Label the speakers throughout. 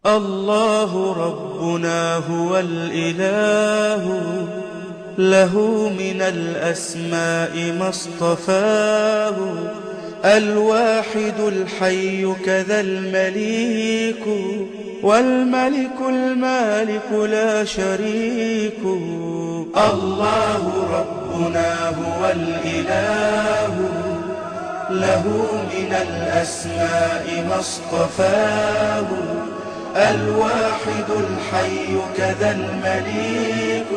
Speaker 1: الله ربنا هو الإله، له من الأسماء ما اصطفاه، الواحد الحي كذا المليك، والملك المالك لا شريك. الله ربنا هو الإله، له من الأسماء ما اصطفاه، الواحد الحي كذا المليك،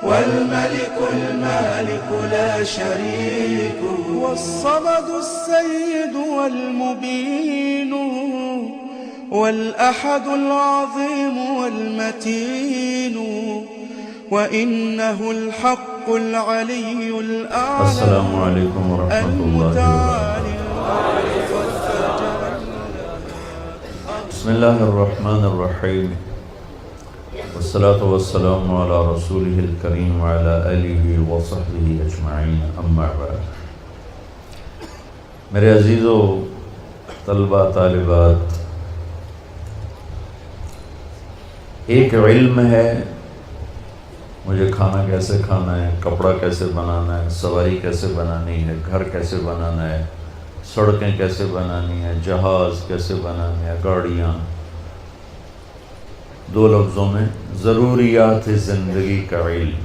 Speaker 1: والملك المالك لا شريك. والصمد السيد والمبين، والأحد العظيم والمتين، وإنه الحق العلي الأعلى.
Speaker 2: السلام علیکم ورحمۃ اللہ وبرکاتہ۔ بسم اللہ الرحمن الرحیم، والصلاة والسلام علی رسولہ الکریم وعلی آلہ وصحبہ اجمعین، اما بعد۔ میرے عزیزو، طلبہ طالبات، ایک علم ہے مجھے کھانا کیسے کھانا ہے، کپڑا کیسے بنانا ہے، سواری کیسے بنانی ہے، گھر کیسے بنانا ہے، سڑکیں کیسے بنانی ہے، جہاز کیسے بنانے ہیں، گاڑیاں، دو لفظوں میں ضروریات زندگی کا علم۔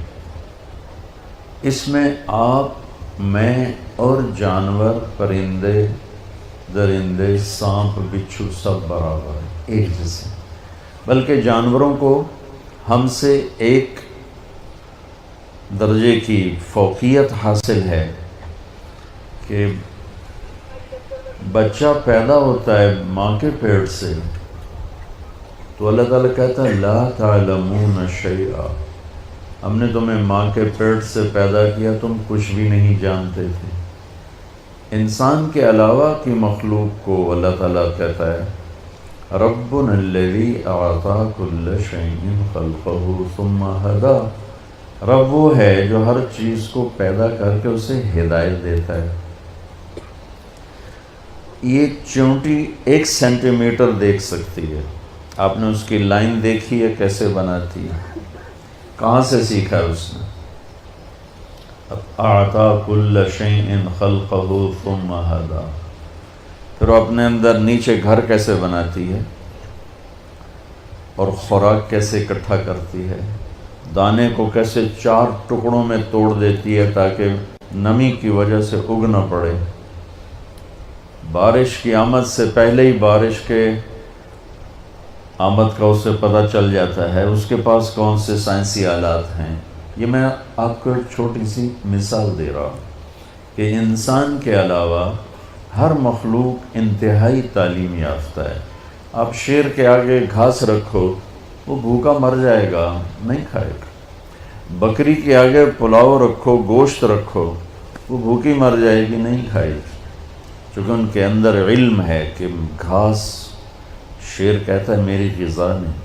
Speaker 2: اس میں آپ، میں اور جانور، پرندے درندے، سانپ بچھو سب برابر ہیں، ایک جیسے۔ بلکہ جانوروں کو ہم سے ایک درجے کی فوقیت حاصل ہے کہ بچہ پیدا ہوتا ہے ماں کے پیٹ سے تو اللہ تعالیٰ کہتا ہے لا تعلمون شیئا، ہم نے تمہیں ماں کے پیٹ سے پیدا کیا، تم کچھ بھی نہیں جانتے تھے۔ انسان کے علاوہ کی مخلوق کو اللہ تعالیٰ کہتا ہے ربنا الذی اعطی کل شیء خلقہ ثم ہدی، رب وہ ہے جو ہر چیز کو پیدا کر کے اسے ہدایت دیتا ہے۔ یہ چونٹی 1 سینٹی میٹر دیکھ سکتی ہے، آپ نے اس کی لائن دیکھی ہے کیسے بناتی ہے، کہاں سے سیکھا ہے اس نے؟ اعطا کل شیء خلقہ ثم ہدی۔ پھر وہ اپنے اندر نیچے گھر کیسے بناتی ہے اور خوراک کیسے اکٹھا کرتی ہے، دانے کو کیسے 4 ٹکڑوں میں توڑ دیتی ہے تاکہ نمی کی وجہ سے اگ نہ پڑے، بارش کی آمد سے پہلے ہی بارش کے آمد کا اسے پتہ چل جاتا ہے، اس کے پاس کون سے سائنسی آلات ہیں۔ یہ میں آپ کو ایک چھوٹی سی مثال دے رہا ہوں کہ انسان کے علاوہ ہر مخلوق انتہائی تعلیم یافتہ ہے۔ آپ شیر کے آگے گھاس رکھو وہ بھوکا مر جائے گا، نہیں کھائے گا۔ بکری کے آگے پلاؤ رکھو، گوشت رکھو، وہ بھوکی مر جائے گی، نہیں کھائے گی، چونکہ ان کے اندر علم ہے کہ گھاس، شیر کہتا ہے میری غذا نہیں،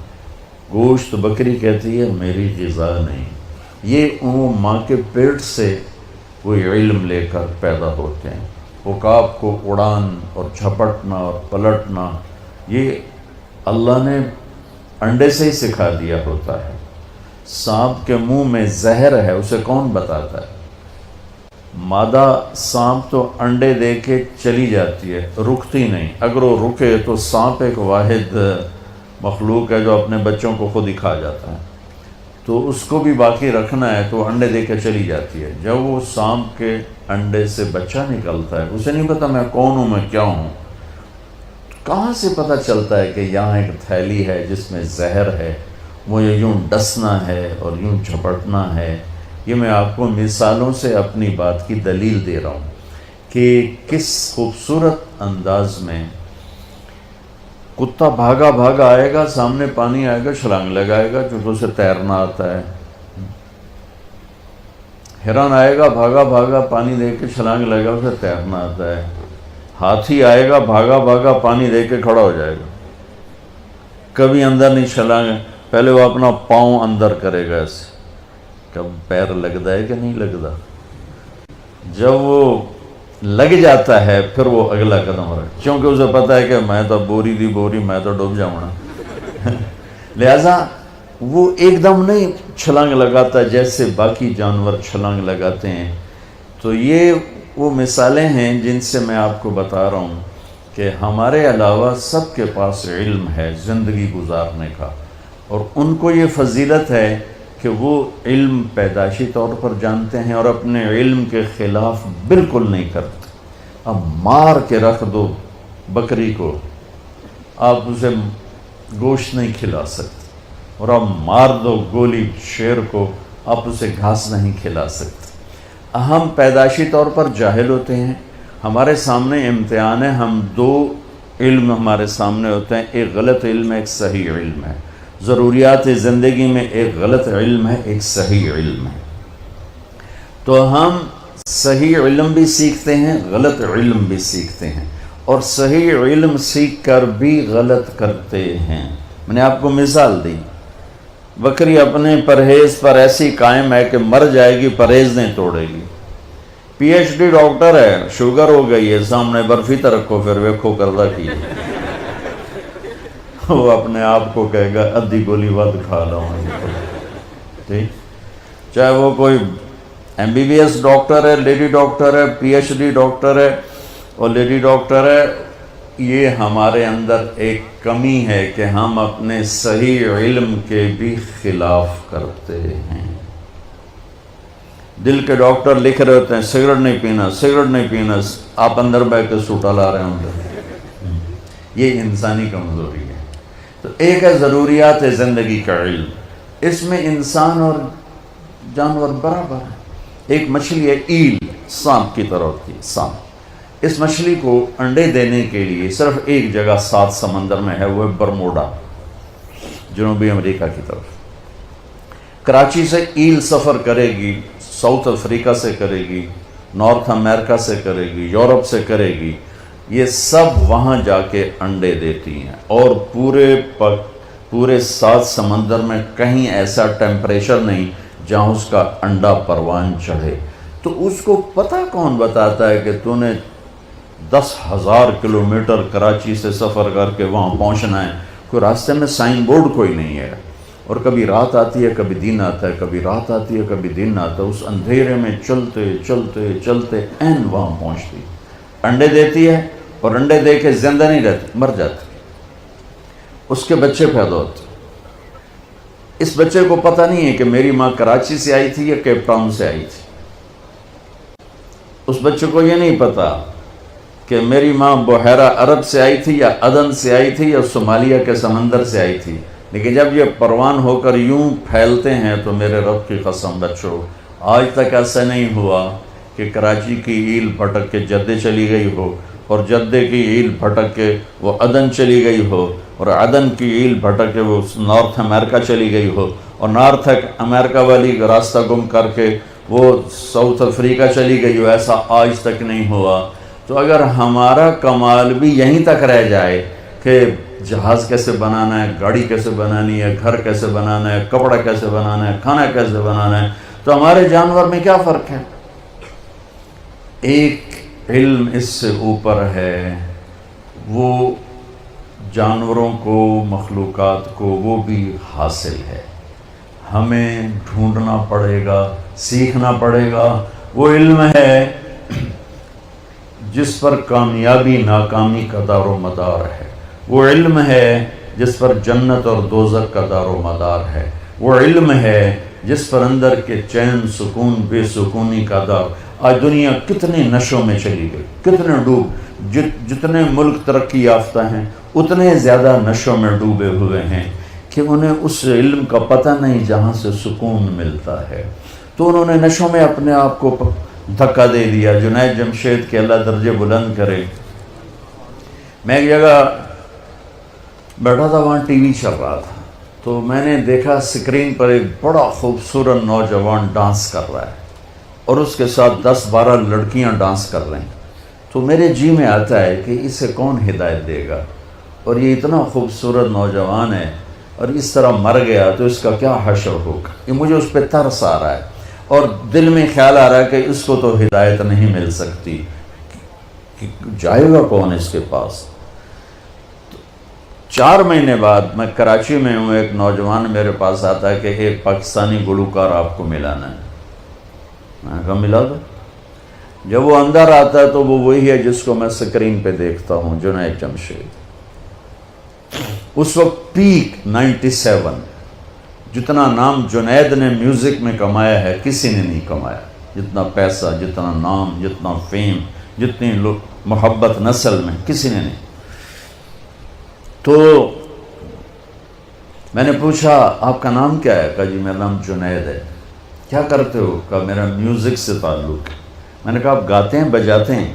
Speaker 2: گوشت بکری کہتی ہے میری غذا نہیں۔ یہ وہ ماں کے پیٹ سے کوئی علم لے کر پیدا ہوتے ہیں۔ عقاب کو اڑان اور جھپٹنا اور پلٹنا یہ اللہ نے انڈے سے ہی سکھا دیا ہوتا ہے۔ سانپ کے منہ میں زہر ہے، اسے کون بتاتا ہے؟ مادہ سانپ تو انڈے دے کے چلی جاتی ہے، رکتی نہیں۔ اگر وہ رکے تو سانپ ایک واحد مخلوق ہے جو اپنے بچوں کو خود ہی کھا جاتا ہے، تو اس کو بھی باقی رکھنا ہے تو انڈے دے کے چلی جاتی ہے۔ جب وہ سانپ کے انڈے سے بچہ نکلتا ہے، اسے نہیں پتا میں کون ہوں، میں کیا ہوں، کہاں سے پتہ چلتا ہے کہ یہاں ایک تھیلی ہے جس میں زہر ہے، مجھے یوں ڈسنا ہے اور یوں جھپٹنا ہے۔ یہ میں آپ کو مثالوں سے اپنی بات کی دلیل دے رہا ہوں کہ کس خوبصورت انداز میں کتا بھاگا بھاگا آئے گا، سامنے پانی آئے گا، چھلانگ لگائے گا کیونکہ اسے تیرنا آتا ہے۔ ہرن آئے گا بھاگا بھاگا، پانی دے کے چھلانگ لگائے گا، اسے تیرنا آتا ہے۔ ہاتھی آئے گا بھاگا بھاگا، پانی دے کے کھڑا ہو جائے گا، کبھی اندر نہیں چھلانگے، پہلے وہ اپنا پاؤں اندر کرے گا ایسے، کب پیر لگتا ہے کہ نہیں لگتا۔ جب وہ لگ جاتا ہے پھر وہ اگلا قدم رکھ، کیونکہ اسے پتہ ہے کہ میں تو بوری دی بوری، میں تو ڈوب جاؤں نا لہٰذا وہ ایک دم نہیں چھلانگ لگاتا جیسے باقی جانور چھلانگ لگاتے ہیں۔ تو یہ وہ مثالیں ہیں جن سے میں آپ کو بتا رہا ہوں کہ ہمارے علاوہ سب کے پاس علم ہے زندگی گزارنے کا، اور ان کو یہ فضیلت ہے کہ وہ علم پیدائشی طور پر جانتے ہیں اور اپنے علم کے خلاف بالکل نہیں کرتے۔ اب مار کے رکھ دو بکری کو، آپ اسے گوشت نہیں کھلا سکتے، اور اب مار دو گولی شیر کو، آپ اسے گھاس نہیں کھلا سکتے۔ ہم پیدائشی طور پر جاہل ہوتے ہیں، ہمارے سامنے امتحان ہے، ہم دو علم ہمارے سامنے ہوتے ہیں، ایک غلط علم ہے، ایک صحیح علم ہے۔ ضروریات زندگی میں ایک غلط علم ہے، ایک صحیح علم ہے۔ تو ہم صحیح علم بھی سیکھتے ہیں، غلط علم بھی سیکھتے ہیں، اور صحیح علم سیکھ کر بھی غلط کرتے ہیں۔ میں نے آپ کو مثال دی، بکری اپنے پرہیز پر ایسی قائم ہے کہ مر جائے گی، پرہیز نہیں توڑے گی۔ پی ایچ ڈی ڈاکٹر ہے، شوگر ہو گئی ہے، سامنے برفی تو رکھو، پھر ویکھو کردہ کی وہ اپنے آپ کو کہے گا ادھی گولی ود کھا لوں، ٹھیک۔ چاہے وہ کوئی M B B S doctor ہے، لیڈی ڈاکٹر ہے، پی ایچ ڈی ڈاکٹر ہے اور لیڈی ڈاکٹر ہے، یہ ہمارے اندر ایک کمی ہے کہ ہم اپنے صحیح علم کے بھی خلاف کرتے ہیں۔ دل کے ڈاکٹر لکھ رہے ہوتے ہیں سگریٹ نہیں پینا، سگریٹ نہیں پینا، آپ اندر بیٹھ کے سوٹا لا رہے ہوں گے۔ یہ انسانی کمزوری ہے۔ تو ایک ہے ضروریات زندگی کا علم، اس میں انسان اور جانور برابر ہیں۔ ایک مچھلی ہے ایل، سانپ کی طرح ہوتی ہے، سانپ۔ اس مچھلی کو انڈے دینے کے لیے صرف ایک جگہ 7 سمندر میں ہے، وہ ہے برموڈا، جنوبی امریکہ کی طرف۔ کراچی سے ایل سفر کرے گی، ساؤتھ افریقہ سے کرے گی، نارتھ امریکہ سے کرے گی، یورپ سے کرے گی، یہ سب وہاں جا کے انڈے دیتی ہیں، اور پورے 7 سمندر میں کہیں ایسا ٹیمپریچر نہیں جہاں اس کا انڈا پروان چڑھے۔ تو اس کو پتہ کون بتاتا ہے کہ تو نے 10,000 کلومیٹر کراچی سے سفر کر کے وہاں پہنچنا ہے؟ کوئی راستے میں سائن بورڈ کوئی نہیں ہے، اور کبھی رات آتی ہے، کبھی دن آتا ہے، کبھی رات آتی ہے، کبھی دن آتا ہے۔ اس اندھیرے میں چلتے چلتے چلتے این وہاں پہنچتی، انڈے دیتی ہے، اور انڈے دے کے زندہ نہیں رہتی، مر جاتی، اس کے بچے پیدا ہوتے۔ اس بچے کو پتہ نہیں ہے کہ میری ماں کراچی سے آئی تھی یا کیپ ٹاؤن سے آئی تھی۔ اس بچے کو یہ نہیں پتا کہ میری ماں بحیرہ عرب سے آئی تھی یا عدن سے آئی تھی یا صومالیہ کے سمندر سے آئی تھی۔ لیکن جب یہ پروان ہو کر یوں پھیلتے ہیں تو میرے رب کی قسم بچو، آج تک ایسا نہیں ہوا کہ کراچی کی ایل بھٹک کے جدے چلی گئی ہو، اور جدے کی ایل بھٹک کے وہ عدن چلی گئی ہو، اور عدن کی ایل بھٹک کے وہ نارتھ امریکہ چلی گئی ہو، اور نارتھ امریکہ والی راستہ گم کر کے وہ ساؤتھ افریقہ چلی گئی ہو۔ ایسا آج تک نہیں ہوا۔ تو اگر ہمارا کمال بھی یہیں تک رہ جائے کہ جہاز کیسے بنانا ہے، گاڑی کیسے بنانی ہے، گھر کیسے بنانا ہے، کپڑا کیسے بنانا ہے، کھانا کیسے بنانا ہے، تو ہمارے جانور میں کیا فرق ہے؟ ایک علم اس سے اوپر ہے، وہ جانوروں کو، مخلوقات کو وہ بھی حاصل ہے، ہمیں ڈھونڈنا پڑے گا، سیکھنا پڑے گا۔ وہ علم ہے جس پر کامیابی ناکامی کا دار و مدار ہے، وہ علم ہے جس پر جنت اور دوزخ کا دار و مدار ہے، وہ علم ہے جس پر اندر کے چین سکون بے سکونی کا دار۔ آج دنیا کتنے نشوں میں چلی گئی، کتنے ڈوب، جتنے ملک ترقی یافتہ ہیں اتنے زیادہ نشوں میں ڈوبے ہوئے ہیں کہ انہیں اس علم کا پتہ نہیں جہاں سے سکون ملتا ہے۔ تو انہوں نے نشوں میں اپنے آپ کو دھکا دے دیا۔ جنید جمشید کے اللہ درجے بلند کرے، میں ایک جگہ بیٹھا تھا، وہاں ٹی وی چل رہا تھا، تو میں نے دیکھا اسکرین پر ایک بڑا خوبصورت نوجوان ڈانس کر رہا ہے، اور اس کے ساتھ 10-12 لڑکیاں ڈانس کر رہے ہیں۔ تو میرے جی میں آتا ہے کہ اسے کون ہدایت دے گا، اور یہ اتنا خوبصورت نوجوان ہے اور اس طرح مر گیا تو اس کا کیا حشر ہوگا۔ یہ مجھے اس پہ ترس آ رہا ہے، اور دل میں خیال آ رہا ہے کہ اس کو تو ہدایت نہیں مل سکتی، کہ جائے گا کون اس کے پاس. 4 مہینے بعد میں کراچی میں ہوں، ایک نوجوان میرے پاس آتا ہے کہ ایک پاکستانی گلوکار آپ کو ملانا ہے. میں نے کہا ملا دو. جب وہ اندر آتا ہے تو وہ وہی ہے جس کو میں سکرین پہ دیکھتا ہوں، جنید جمشید. اس وقت پیک 97، جتنا نام جنید نے میوزک میں کمایا ہے کسی نے نہیں کمایا. جتنا پیسہ، جتنا نام، جتنا فیم، جتنی محبت نسل میں کسی نے نہیں. تو میں نے پوچھا آپ کا نام کیا ہے؟ کہا جی میرا نام جنید ہے. کیا کرتے ہو؟ کہا میرا میوزک سے تعلق ہے. میں نے کہا آپ گاتے ہیں بجاتے ہیں؟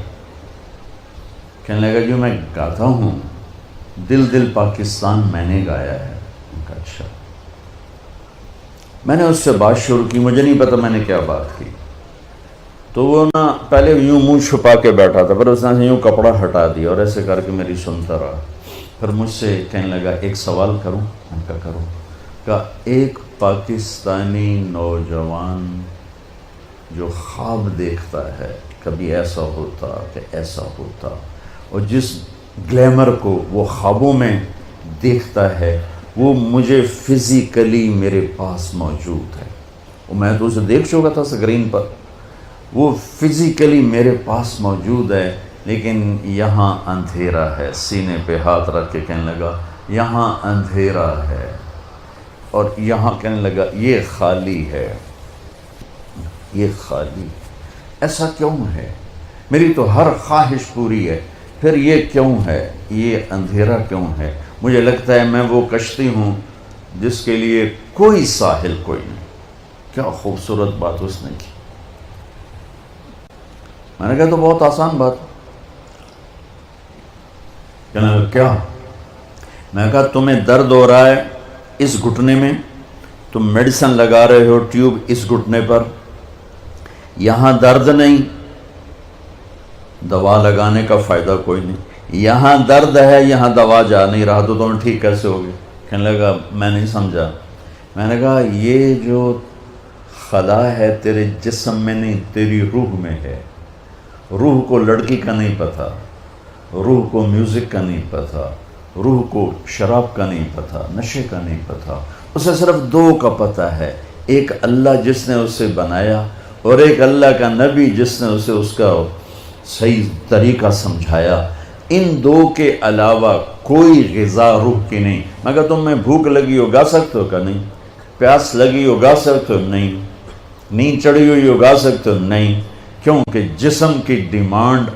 Speaker 2: کہنے لگا جی میں گاتا ہوں، دل دل پاکستان میں نے گایا ہے. میں کہا اچھا. میں نے اس سے بات شروع کی، مجھے نہیں پتا میں نے کیا بات کی. تو وہ نا پہلے یوں منہ چھپا کے بیٹھا تھا، پھر اس نے یوں کپڑا ہٹا دیا اور ایسے کر کے میری سنتا رہا. پھر مجھ سے کہنے لگا ایک سوال کروں؟ میں کہا کرو. کہا ایک پاکستانی نوجوان جو خواب دیکھتا ہے کبھی ایسا ہوتا کہ ایسا ہوتا، اور جس گلیمر کو وہ خوابوں میں دیکھتا ہے وہ مجھے فزیکلی میرے پاس موجود ہے. اور میں تو اسے دیکھ چکا تھا اسکرین پر، وہ فزیکلی میرے پاس موجود ہے، لیکن یہاں اندھیرا ہے. سینے پہ ہاتھ رکھ کے کہنے لگا یہاں اندھیرا ہے، اور یہاں کہنے لگا یہ خالی ہے، یہ خالی. ایسا کیوں ہے؟ میری تو ہر خواہش پوری ہے، پھر یہ کیوں ہے؟ یہ اندھیرا کیوں ہے؟ مجھے لگتا ہے میں وہ کشتی ہوں جس کے لیے کوئی ساحل کوئی نہیں. کیا خوبصورت بات اس نے کی. میں نے کہا تو بہت آسان بات. کہنے لگا کیا؟ میں نے کہا تمہیں درد ہو رہا ہے اس گھٹنے میں، تم میڈیسن لگا رہے ہو ٹیوب اس گھٹنے پر، یہاں درد نہیں، دوا لگانے کا فائدہ کوئی نہیں. یہاں درد ہے، یہاں دوا جا نہیں رہا، تو تمہیں ٹھیک کیسے ہوگی؟ کہنے لگا میں نہیں سمجھا. میں نے کہا یہ جو خلا ہے تیرے جسم میں نہیں، تیری روح میں ہے. روح کو لڑکی کا نہیں پتہ، روح کو میوزک کا نہیں پتہ، روح کو شراب کا نہیں پتہ، نشے کا نہیں پتہ. اسے صرف 2 کا پتہ ہے، ایک اللہ جس نے اسے بنایا، اور ایک اللہ کا نبی جس نے اسے اس کا صحیح طریقہ سمجھایا. ان 2 کے علاوہ کوئی غذا روح کی نہیں. میں کہا تمہیں بھوک لگی ہو گا سکتے ہو؟ کہ نہیں. پیاس لگی ہو گا سکتے ہو؟ نہیں. نیند چڑھی ہوئی ہو گا سکتے ہو؟ نہیں. کیونکہ جسم کی ڈیمانڈ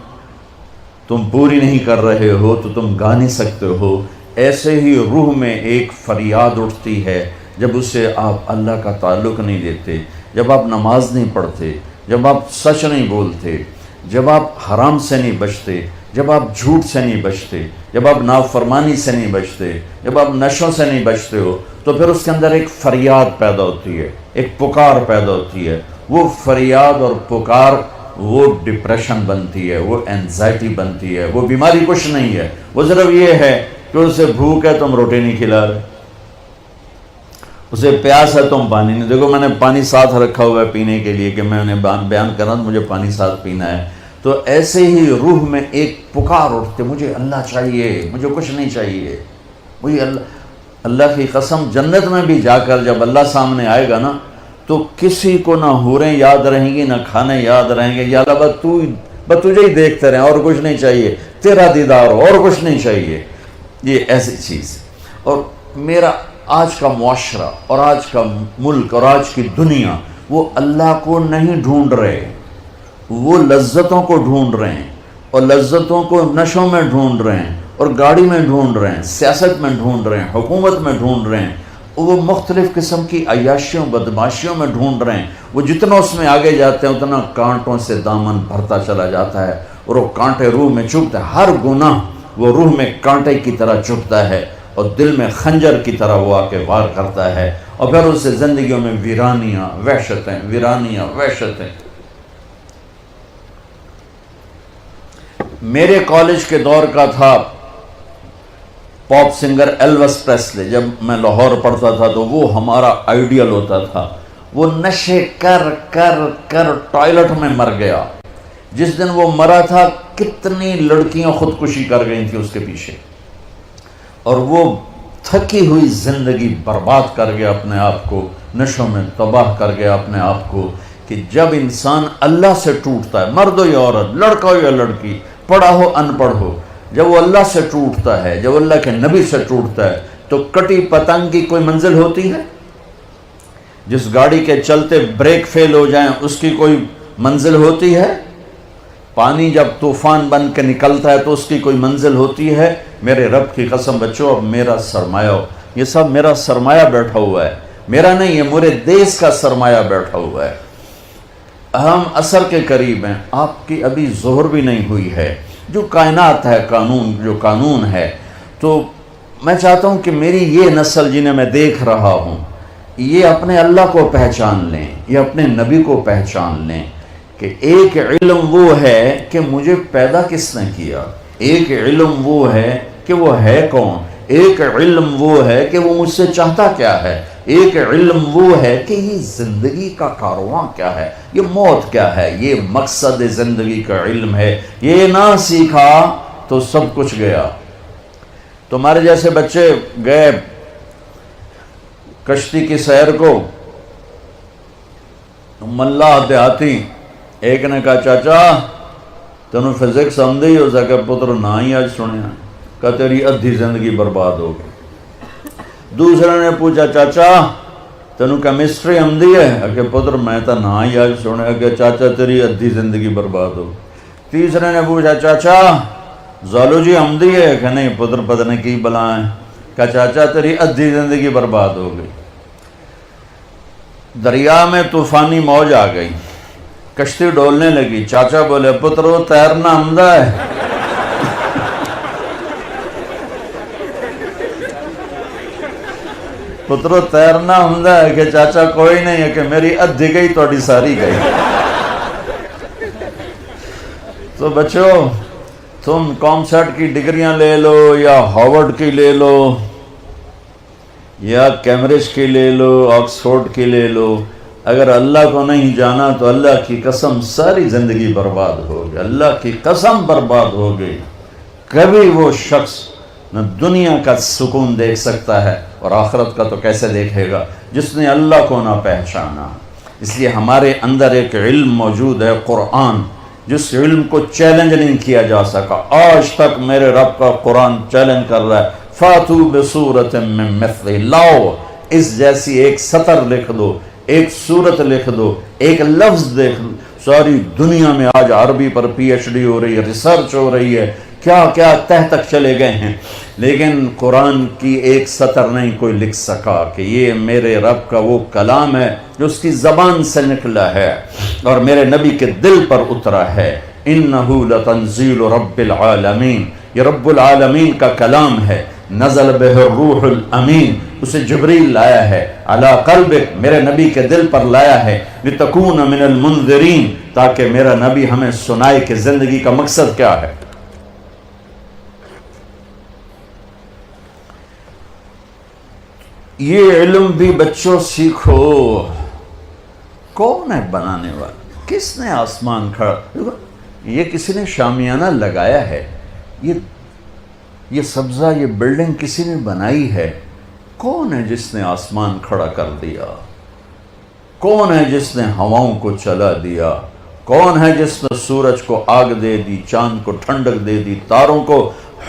Speaker 2: تم پوری نہیں کر رہے ہو تو تم گا نہیں سکتے ہو. ایسے ہی روح میں ایک فریاد اٹھتی ہے جب اسے آپ اللہ کا تعلق نہیں دیتے، جب آپ نماز نہیں پڑھتے، جب آپ سچ نہیں بولتے، جب آپ حرام سے نہیں بچتے، جب آپ جھوٹ سے نہیں بچتے، جب آپ نافرمانی سے نہیں بچتے، جب آپ نشوں سے نہیں بچتے ہو، تو پھر اس کے اندر ایک فریاد پیدا ہوتی ہے، ایک پکار پیدا ہوتی ہے. وہ فریاد اور پکار وہ ڈپریشن بنتی ہے، وہ اینزائٹی بنتی ہے. وہ بیماری کچھ نہیں ہے، وہ صرف یہ ہے کہ اسے بھوک ہے تم روٹی نہیں کھلا رہے، اسے پیاس ہے تم پانی نہیں. دیکھو میں نے پانی ساتھ رکھا ہوا ہے پینے کے لیے کہ میں انہیں بیان کر رہا ہوں مجھے پانی ساتھ پینا ہے. تو ایسے ہی روح میں ایک پکار اٹھتے، مجھے اللہ چاہیے، مجھے کچھ نہیں چاہیے. وہی اللہ کی قسم جنت میں بھی جا کر جب اللہ سامنے آئے گا نا تو کسی کو نہ حوریں یاد رہیں گی، نہ کھانے یاد رہیں گے. یا اللہ بس تجھے ہی دیکھتے رہیں، اور کچھ نہیں چاہیے، تیرا دیدار ہو، اور کچھ نہیں چاہیے. یہ ایسی چیز. اور میرا آج کا معاشرہ اور آج کا ملک اور آج کی دنیا وہ اللہ کو نہیں ڈھونڈ رہے، وہ لذتوں کو ڈھونڈ رہے ہیں، اور لذتوں کو نشوں میں ڈھونڈ رہے ہیں، اور گاڑی میں ڈھونڈ رہے ہیں، سیاست میں ڈھونڈ رہے ہیں، حکومت میں ڈھونڈ رہے ہیں، وہ مختلف قسم کی عیاشیوں بدماشیوں میں ڈھونڈ رہے ہیں. وہ جتنا اس میں آگے جاتے ہیں اتنا کانٹوں سے دامن بھرتا چلا جاتا ہے، اور وہ کانٹے روح میں چبھتے ہیں. ہر گناہ وہ روح میں کانٹے کی طرح چبھتا ہے، اور دل میں خنجر کی طرح وہ آ کے وار کرتا ہے، اور پھر اس سے زندگیوں میں ویرانیاں وحشتیں، ویرانیاں وحشتیں. میرے کالج کے دور کا تھا پاپ سنگر ایلوس پریسلے. جب میں لاہور پڑھتا تھا تو وہ ہمارا آئیڈیل ہوتا تھا. وہ نشے کر کر کر ٹوائلٹ میں مر گیا. جس دن وہ مرا تھا کتنی لڑکیاں خودکشی کر گئی تھیں اس کے پیچھے، اور وہ تھکی ہوئی زندگی برباد کر گیا اپنے آپ کو، نشوں میں تباہ کر گیا اپنے آپ کو. کہ جب انسان اللہ سے ٹوٹتا ہے، مرد ہو یا عورت، لڑکا ہو یا لڑکی، پڑھا ہو ان پڑھ ہو، جب وہ اللہ سے ٹوٹتا ہے، جب اللہ کے نبی سے ٹوٹتا ہے، تو کٹی پتنگ کی کوئی منزل ہوتی ہے؟ جس گاڑی کے چلتے بریک فیل ہو جائیں اس کی کوئی منزل ہوتی ہے؟ پانی جب طوفان بن کے نکلتا ہے تو اس کی کوئی منزل ہوتی ہے؟ میرے رب کی قسم بچوں، اب میرا سرمایہ ہو، یہ سب میرا سرمایہ بیٹھا ہوا ہے، میرا نہیں، یہ میرے دیس کا سرمایہ بیٹھا ہوا ہے. ہم عصر کے قریب ہیں، آپ کی ابھی ظہر بھی نہیں ہوئی ہے. جو کائنات ہے، جو قانون ہے، تو میں چاہتا ہوں کہ میری یہ نسل جنہیں میں دیکھ رہا ہوں، یہ اپنے اللہ کو پہچان لیں، یہ اپنے نبی کو پہچان لیں کہ ایک علم وہ ہے کہ مجھے پیدا کس نے کیا، ایک علم وہ ہے کہ وہ ہے کون، ایک علم وہ ہے کہ وہ مجھ سے چاہتا کیا ہے، ایک علم وہ ہے کہ یہ زندگی کا کارواں کیا ہے، یہ موت کیا ہے، یہ مقصد زندگی کا علم ہے. یہ نہ سیکھا تو سب کچھ گیا. تمہارے جیسے بچے گئے کشتی کی سیر کو، ملا دیہاتی، ایک نے کہا چاچا تینوں فزکس آمدی ہو سکے، پتر نہ ہی آج سنیا، کہ تیری ادھی زندگی برباد ہو گئی. دوسرے نے پوچھا چاچا تینوں کیمسٹری آمدی ہے، کہ پتر میں تو نہ ہی آج سنیا، کہ چاچا تیری ادھی زندگی برباد ہو. تیسرے نے پوچھا چاچا زالوجی آمدی ہے، کہ نہیں پتر پتہ نہیں کی بلا ہے، کہ چاچا تیری ادھی زندگی برباد ہو گئی. دریا میں طوفانی موج آ گئی، کشتی ڈولنے لگی، چاچا بولے پتر وہ تیرنا آمدہ ہے. پترو تیرنا ہوندا ہے، کہ چاچا کوئی نہیں ہے، کہ میری ادھی گئی توڑی ساری گئی. تو بچو تم کامسٹ کی ڈگریاں لے لو یا ہارورڈ کی لے لو یا کیمبرج کی لے لو، آکسفورڈ کی لے لو، اگر اللہ کو نہیں جانا تو اللہ کی قسم ساری زندگی برباد ہو گئی، اللہ کی قسم برباد ہو گئی. کبھی وہ شخص نہ دنیا کا سکون دیکھ سکتا ہے اور آخرت کا تو کیسے دیکھے گا جس نے اللہ کو نہ پہچانا. اس لیے ہمارے اندر ایک علم موجود ہے، قرآن، جس علم کو چیلنج نہیں کیا جا سکا. آج تک میرے رب کا قرآن چیلنج کر رہا ہے، فاتو بصورت من مثلہ، لاؤ اس جیسی ایک سطر لکھ دو، ایک صورت لکھ دو، ایک لفظ دیکھ دو. ساری دنیا میں آج عربی پر پی ایچ ڈی ہو رہی ہے، ریسرچ ہو رہی ہے، کیا کیا تہ تک چلے گئے ہیں، لیکن قرآن کی ایک سطر نہیں کوئی لکھ سکا کہ یہ میرے رب کا وہ کلام ہے جو اس کی زبان سے نکلا ہے اور میرے نبی کے دل پر اترا ہے. انہو لتنزیل رب العالمین، یہ رب العالمین کا کلام ہے. نزل بہ الروح الامین، اسے جبریل لایا ہے، علی قلبک، میرے نبی کے دل پر لایا ہے، لتکون من المنذرین، تاکہ میرا نبی ہمیں سنائے کہ زندگی کا مقصد کیا ہے. یہ علم بھی بچوں سیکھو. کون ہے بنانے والا؟ کس نے آسمان کھڑا؟ یہ کسی نے شامیانہ لگایا ہے، یہ سبزہ، یہ بلڈنگ کسی نے بنائی ہے. کون ہے جس نے آسمان کھڑا کر دیا؟ کون ہے جس نے ہواؤں کو چلا دیا؟ کون ہے جس نے سورج کو آگ دے دی، چاند کو ٹھنڈک دے دی، تاروں کو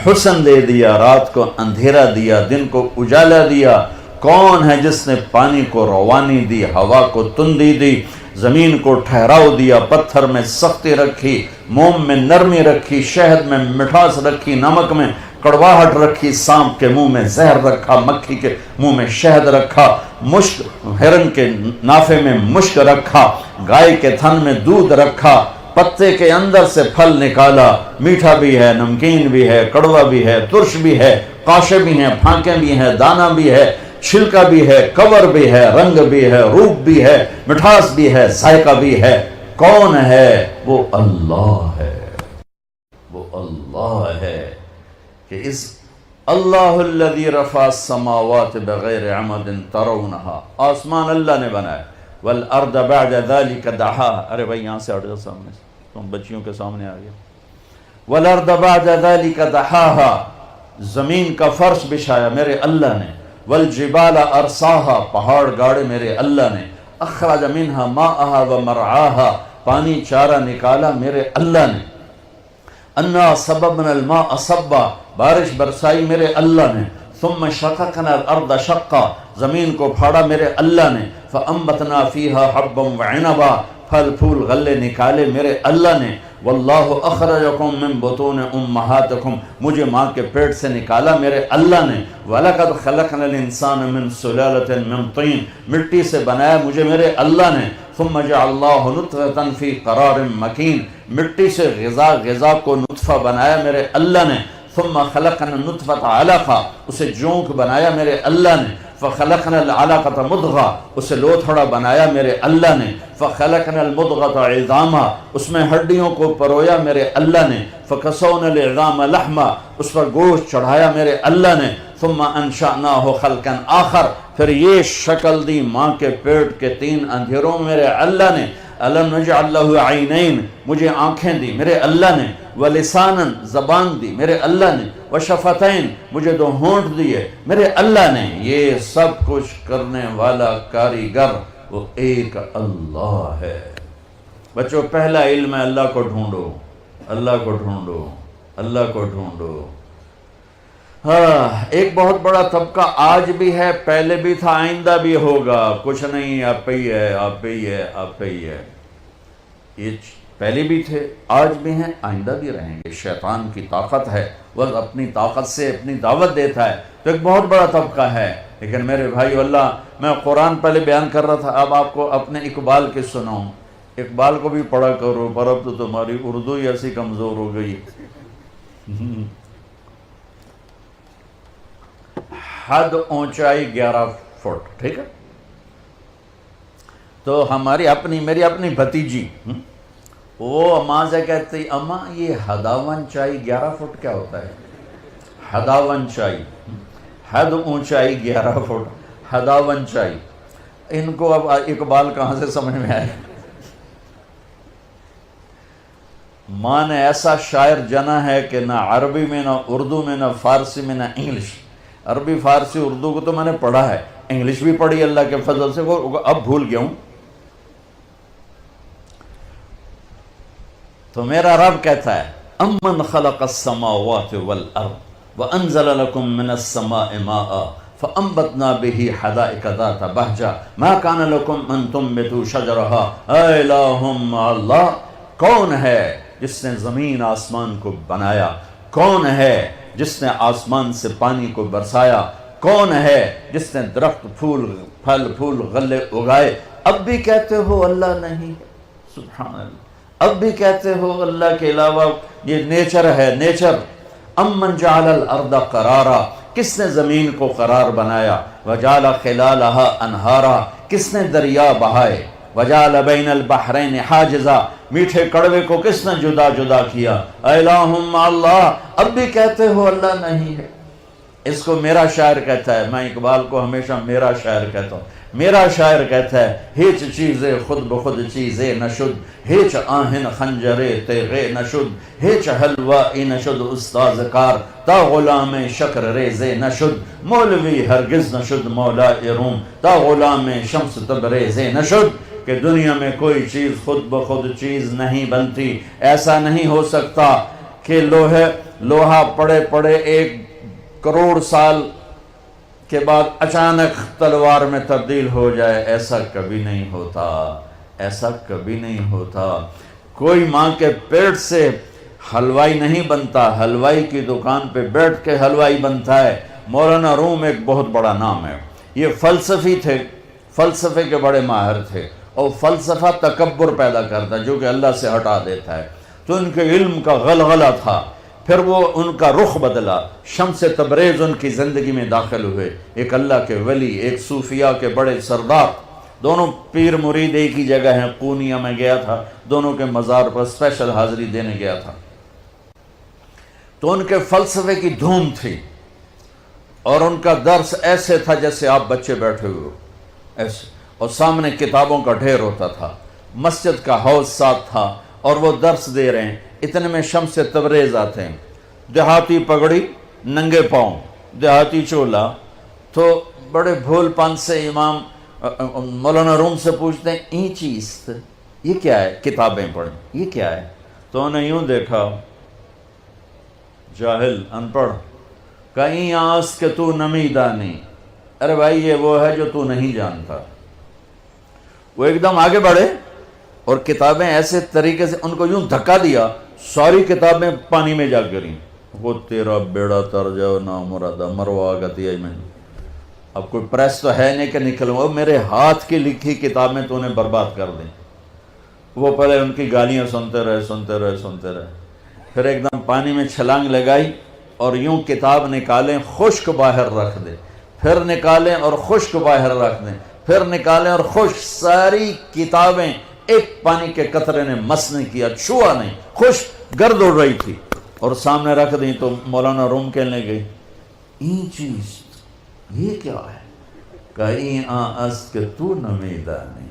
Speaker 2: حسن دے دیا، رات کو اندھیرا دیا، دن کو اجالا دیا؟ کون ہے جس نے پانی کو روانی دی، ہوا کو تندی دی، زمین کو ٹھہراؤ دیا، پتھر میں سختی رکھی، موم میں نرمی رکھی، شہد میں مٹھاس رکھی، نمک میں کڑواہٹ رکھی، سانپ کے منہ میں زہر رکھا، مکھی کے منہ میں شہد رکھا، مشک، ہرن کے نافے میں مشک رکھا، گائے کے تھن میں دودھ رکھا، پتے کے اندر سے پھل نکالا، میٹھا بھی ہے، نمکین بھی ہے، کڑوا بھی ہے، ترش بھی ہے، قاشے بھی ہیں، پھانکیں بھی ہیں، دانہ بھی ہے، چھلکا بھی ہے، کور بھی ہے، رنگ بھی ہے، روپ بھی ہے، مٹھاس بھی ہے، ذائقہ بھی ہے. کون ہے؟ وہ اللہ ہے. وہ اللہ ہے کہ اس اللہ الذی رفع السماوات بغیر عمد ترونہا، آسمان اللہ نے بنایا، والارض بعد ذلك دحاها. ارے بھائی یہاں سے ہٹ جاؤ، سامنے تم بچیوں کے سامنے آ گیا. والارض بعد ذلك دحاها، زمین کا فرش بچھایا میرے اللہ نے، والجبال ارساها، پہاڑ گاڑے میرے اللہ نے، اخرج منها ماءها ومرعاها، پانی چارہ نکالا میرے اللہ نے، انا صببنا الماء صبا، بارش برسائی میرے اللہ نے، ثم شققنا الارض شقا، زمین کو پھاڑا میرے اللہ نے، فانبتنا فیها حبا وعنبا، پھل پھول غلے نکالے میرے اللہ نے، واللہ اخرجکم من بطون امہاتکم، مجھے ماں کے پیٹ سے نکالا میرے اللہ نے، وَلَقَدْ خَلَقْنَا الْإِنسَانَ مِن سُلَالَةٍ مِن طِينٍ، مٹی سے بنایا مجھے میرے اللہ نے، ثم جعلناہ نطفۃ فی قرار مکین، مٹی سے غذا کو نطفہ بنایا میرے اللہ نے، ثم خلقنا النطفۃ علقہ، اسے جونک بنایا میرے اللہ نے، فخلقنا العلقۃ مضغہ، اسے لوتھڑا بنایا میرے اللہ نے، فخلقنا المضغۃ عظاما، اس میں ہڈیوں کو پرویا میرے اللہ نے، فکسونا العظام لحما، اس پر گوشت چڑھایا میرے اللہ نے، ثم انشأناہ خلقا آخر، پھر یہ شکل دی ماں کے پیٹ کے 3 اندھیروں میرے اللہ نے، الم نجعل لہ عینین، مجھے آنکھیں دی میرے اللہ نے، ولسانا، زبان دی میرے اللہ نے، وشفتین، مجھے 2 ہونٹ دیے میرے اللہ نے، یہ سب کچھ کرنے والا کاریگر وہ ایک اللہ ہے۔ بچوں پہلا علم ہے اللہ کو ڈھونڈو، اللہ کو ڈھونڈو، اللہ کو ڈھونڈو۔ ہاں، ایک بہت بڑا طبقہ آج بھی ہے، پہلے بھی تھا، آئندہ بھی ہوگا، کچھ نہیں، آپ ہی ہے، آپ ہی ہے، آپ ہی ہے، یہ پہلے بھی تھے، آج بھی ہیں، آئندہ بھی رہیں گے۔ شیطان کی طاقت ہے، وہ اپنی طاقت سے اپنی دعوت دیتا ہے، تو ایک بہت بڑا طبقہ ہے۔ لیکن میرے بھائی اللہ، میں قرآن پہلے بیان کر رہا تھا، اب آپ کو اپنے اقبال کے سناؤں، اقبال کو بھی پڑھا کرو، پر اب تو تمہاری اردو ہی ایسی کمزور ہو گئی۔ حد اونچائی 11 فٹ، ٹھیک ہے؟ تو میری اپنی بھتیجی وہ اماں سے کہتی، اماں یہ حداون چائی 11 فٹ کیا ہوتا ہے؟ حداون چائی، حد اونچائی 11 فٹ، حداون چائی۔ ان کو اب اقبال کہاں سے سمجھ میں آئے؟ ماں نے ایسا شاعر جنا ہے کہ نہ عربی میں، نہ اردو میں، نہ فارسی میں، نہ انگلش۔ عربی فارسی اردو کو تو میں نے پڑھا ہے، انگلش بھی پڑھی اللہ کے فضل سے، وہ اب بھول گیا ہوں۔ تو میرا رب کہتا ہے، امن خلق السماوات والارض وانزل لكم من السماء ماء فانبتنا به حدائق ذات بہجہ ما كان لكم ان تنبتوا شجرها اے الہم اللہ، کون ہے جس نے زمین آسمان کو بنایا؟ کون ہے جس نے آسمان سے پانی کو برسایا؟ کون ہے جس نے درخت پھل پھول غلے اگائے؟ اب بھی کہتے ہو اللہ نہیں؟ سبحان اللہ، اب بھی کہتے ہو اللہ کے علاوہ یہ نیچر ہے، نیچر۔ امن جعل الارض قرارا، کس نے زمین کو قرار بنایا؟ وجعل خلالها انہارا، کس نے دریا بہائے؟ وجعل بین البحرین حاجزا، میٹھے کڑوے کو کس نے جدا جدا کیا؟ الہم اللہ، اب بھی کہتے ہو اللہ نہیں ہے؟ اس کو میرا شاعر کہتا ہے، میں اقبال کو ہمیشہ میرا شاعر کہتا ہوں، میرا شاعر کہتا ہے، ہیچ چیزیں خود بخود چیزیں نشد، ہیچ آہن خنجرے تیغے نشد، ہیچ حلوائی نشد استاذ کار، تا غلام شکر ریزے نشد، مولوی ہرگز نشد مولا روم، تا غلام شمس تبریزے نشد۔ کہ دنیا میں کوئی چیز خود بخود چیز نہیں بنتی، ایسا نہیں ہو سکتا کہ لوہا پڑے 1 کروڑ سال کے بعد اچانک تلوار میں تبدیل ہو جائے، ایسا کبھی نہیں ہوتا، ایسا کبھی نہیں ہوتا۔ کوئی ماں کے پیٹ سے حلوائی نہیں بنتا، حلوائی کی دکان پہ بیٹھ کے حلوائی بنتا ہے۔ مولانا روم ایک بہت بڑا نام ہے، یہ فلسفی تھے، فلسفے کے بڑے ماہر تھے، اور فلسفہ تکبر پیدا کرتا ہے جو کہ اللہ سے ہٹا دیتا ہے، تو ان کے علم کا غلغلہ تھا۔ پھر وہ ان کا رخ بدلا، شمس تبریز ان کی زندگی میں داخل ہوئے، ایک اللہ کے ولی، ایک صوفیاء کے بڑے سردار، دونوں پیر مرید ایک ہی جگہ ہیں۔ قونیہ میں گیا تھا، دونوں کے مزار پر اسپیشل حاضری دینے گیا تھا، تو ان کے فلسفے کی دھوم تھی، اور ان کا درس ایسے تھا جیسے آپ بچے بیٹھے ہوئے ہو ایسے، اور سامنے کتابوں کا ڈھیر ہوتا تھا، مسجد کا حوض ساتھ تھا، اور وہ درس دے رہے ہیں، اتنے میں شمس تبریز آتے ہیں، دیہاتی پگڑی ننگے پاؤں، دیہاتی چولا، تو بڑے بھول پن سے امام مولانا روم سے پوچھتے ہیں این چیز یہ کیا ہے؟ کتابیں پڑھیں، یہ کیا ہے؟ تو انہیں یوں دیکھا، جاہل، ان پڑھ، کہیں آس کہ تو نمی دانی، ارے بھائی یہ وہ ہے جو تو نہیں جانتا۔ وہ ایک دم آگے بڑھے اور کتابیں ایسے طریقے سے ان کو یوں دھکا دیا، ساری کتابیں پانی میں جا گریں۔ وہ تیرا بیڑا تر جاؤ نا مرادہ، مروا گتی ہے میں، اب کوئی پریس تو ہے نہیں کہ نکلوں، میرے ہاتھ کی لکھی کتابیں تو انہیں برباد کر دیں۔ وہ پہلے ان کی گالیاں سنتے رہے، پھر ایک دم پانی میں چھلانگ لگائی اور یوں کتاب نکالیں، خشک باہر رکھ دیں، پھر نکالیں اور خشک باہر رکھ دیں، پھر نکالیں اور خشک، ساری کتابیں ایک پانی کے قطرے نے مس نہیں کیا، چھوا نہیں، خشک گرد اڑ رہی تھی، اور سامنے رکھ دیں۔ تو مولانا روم کہنے گئی این چیز یہ کیا ہے؟ کہیں آس کہ تو نمیدہ نہیں،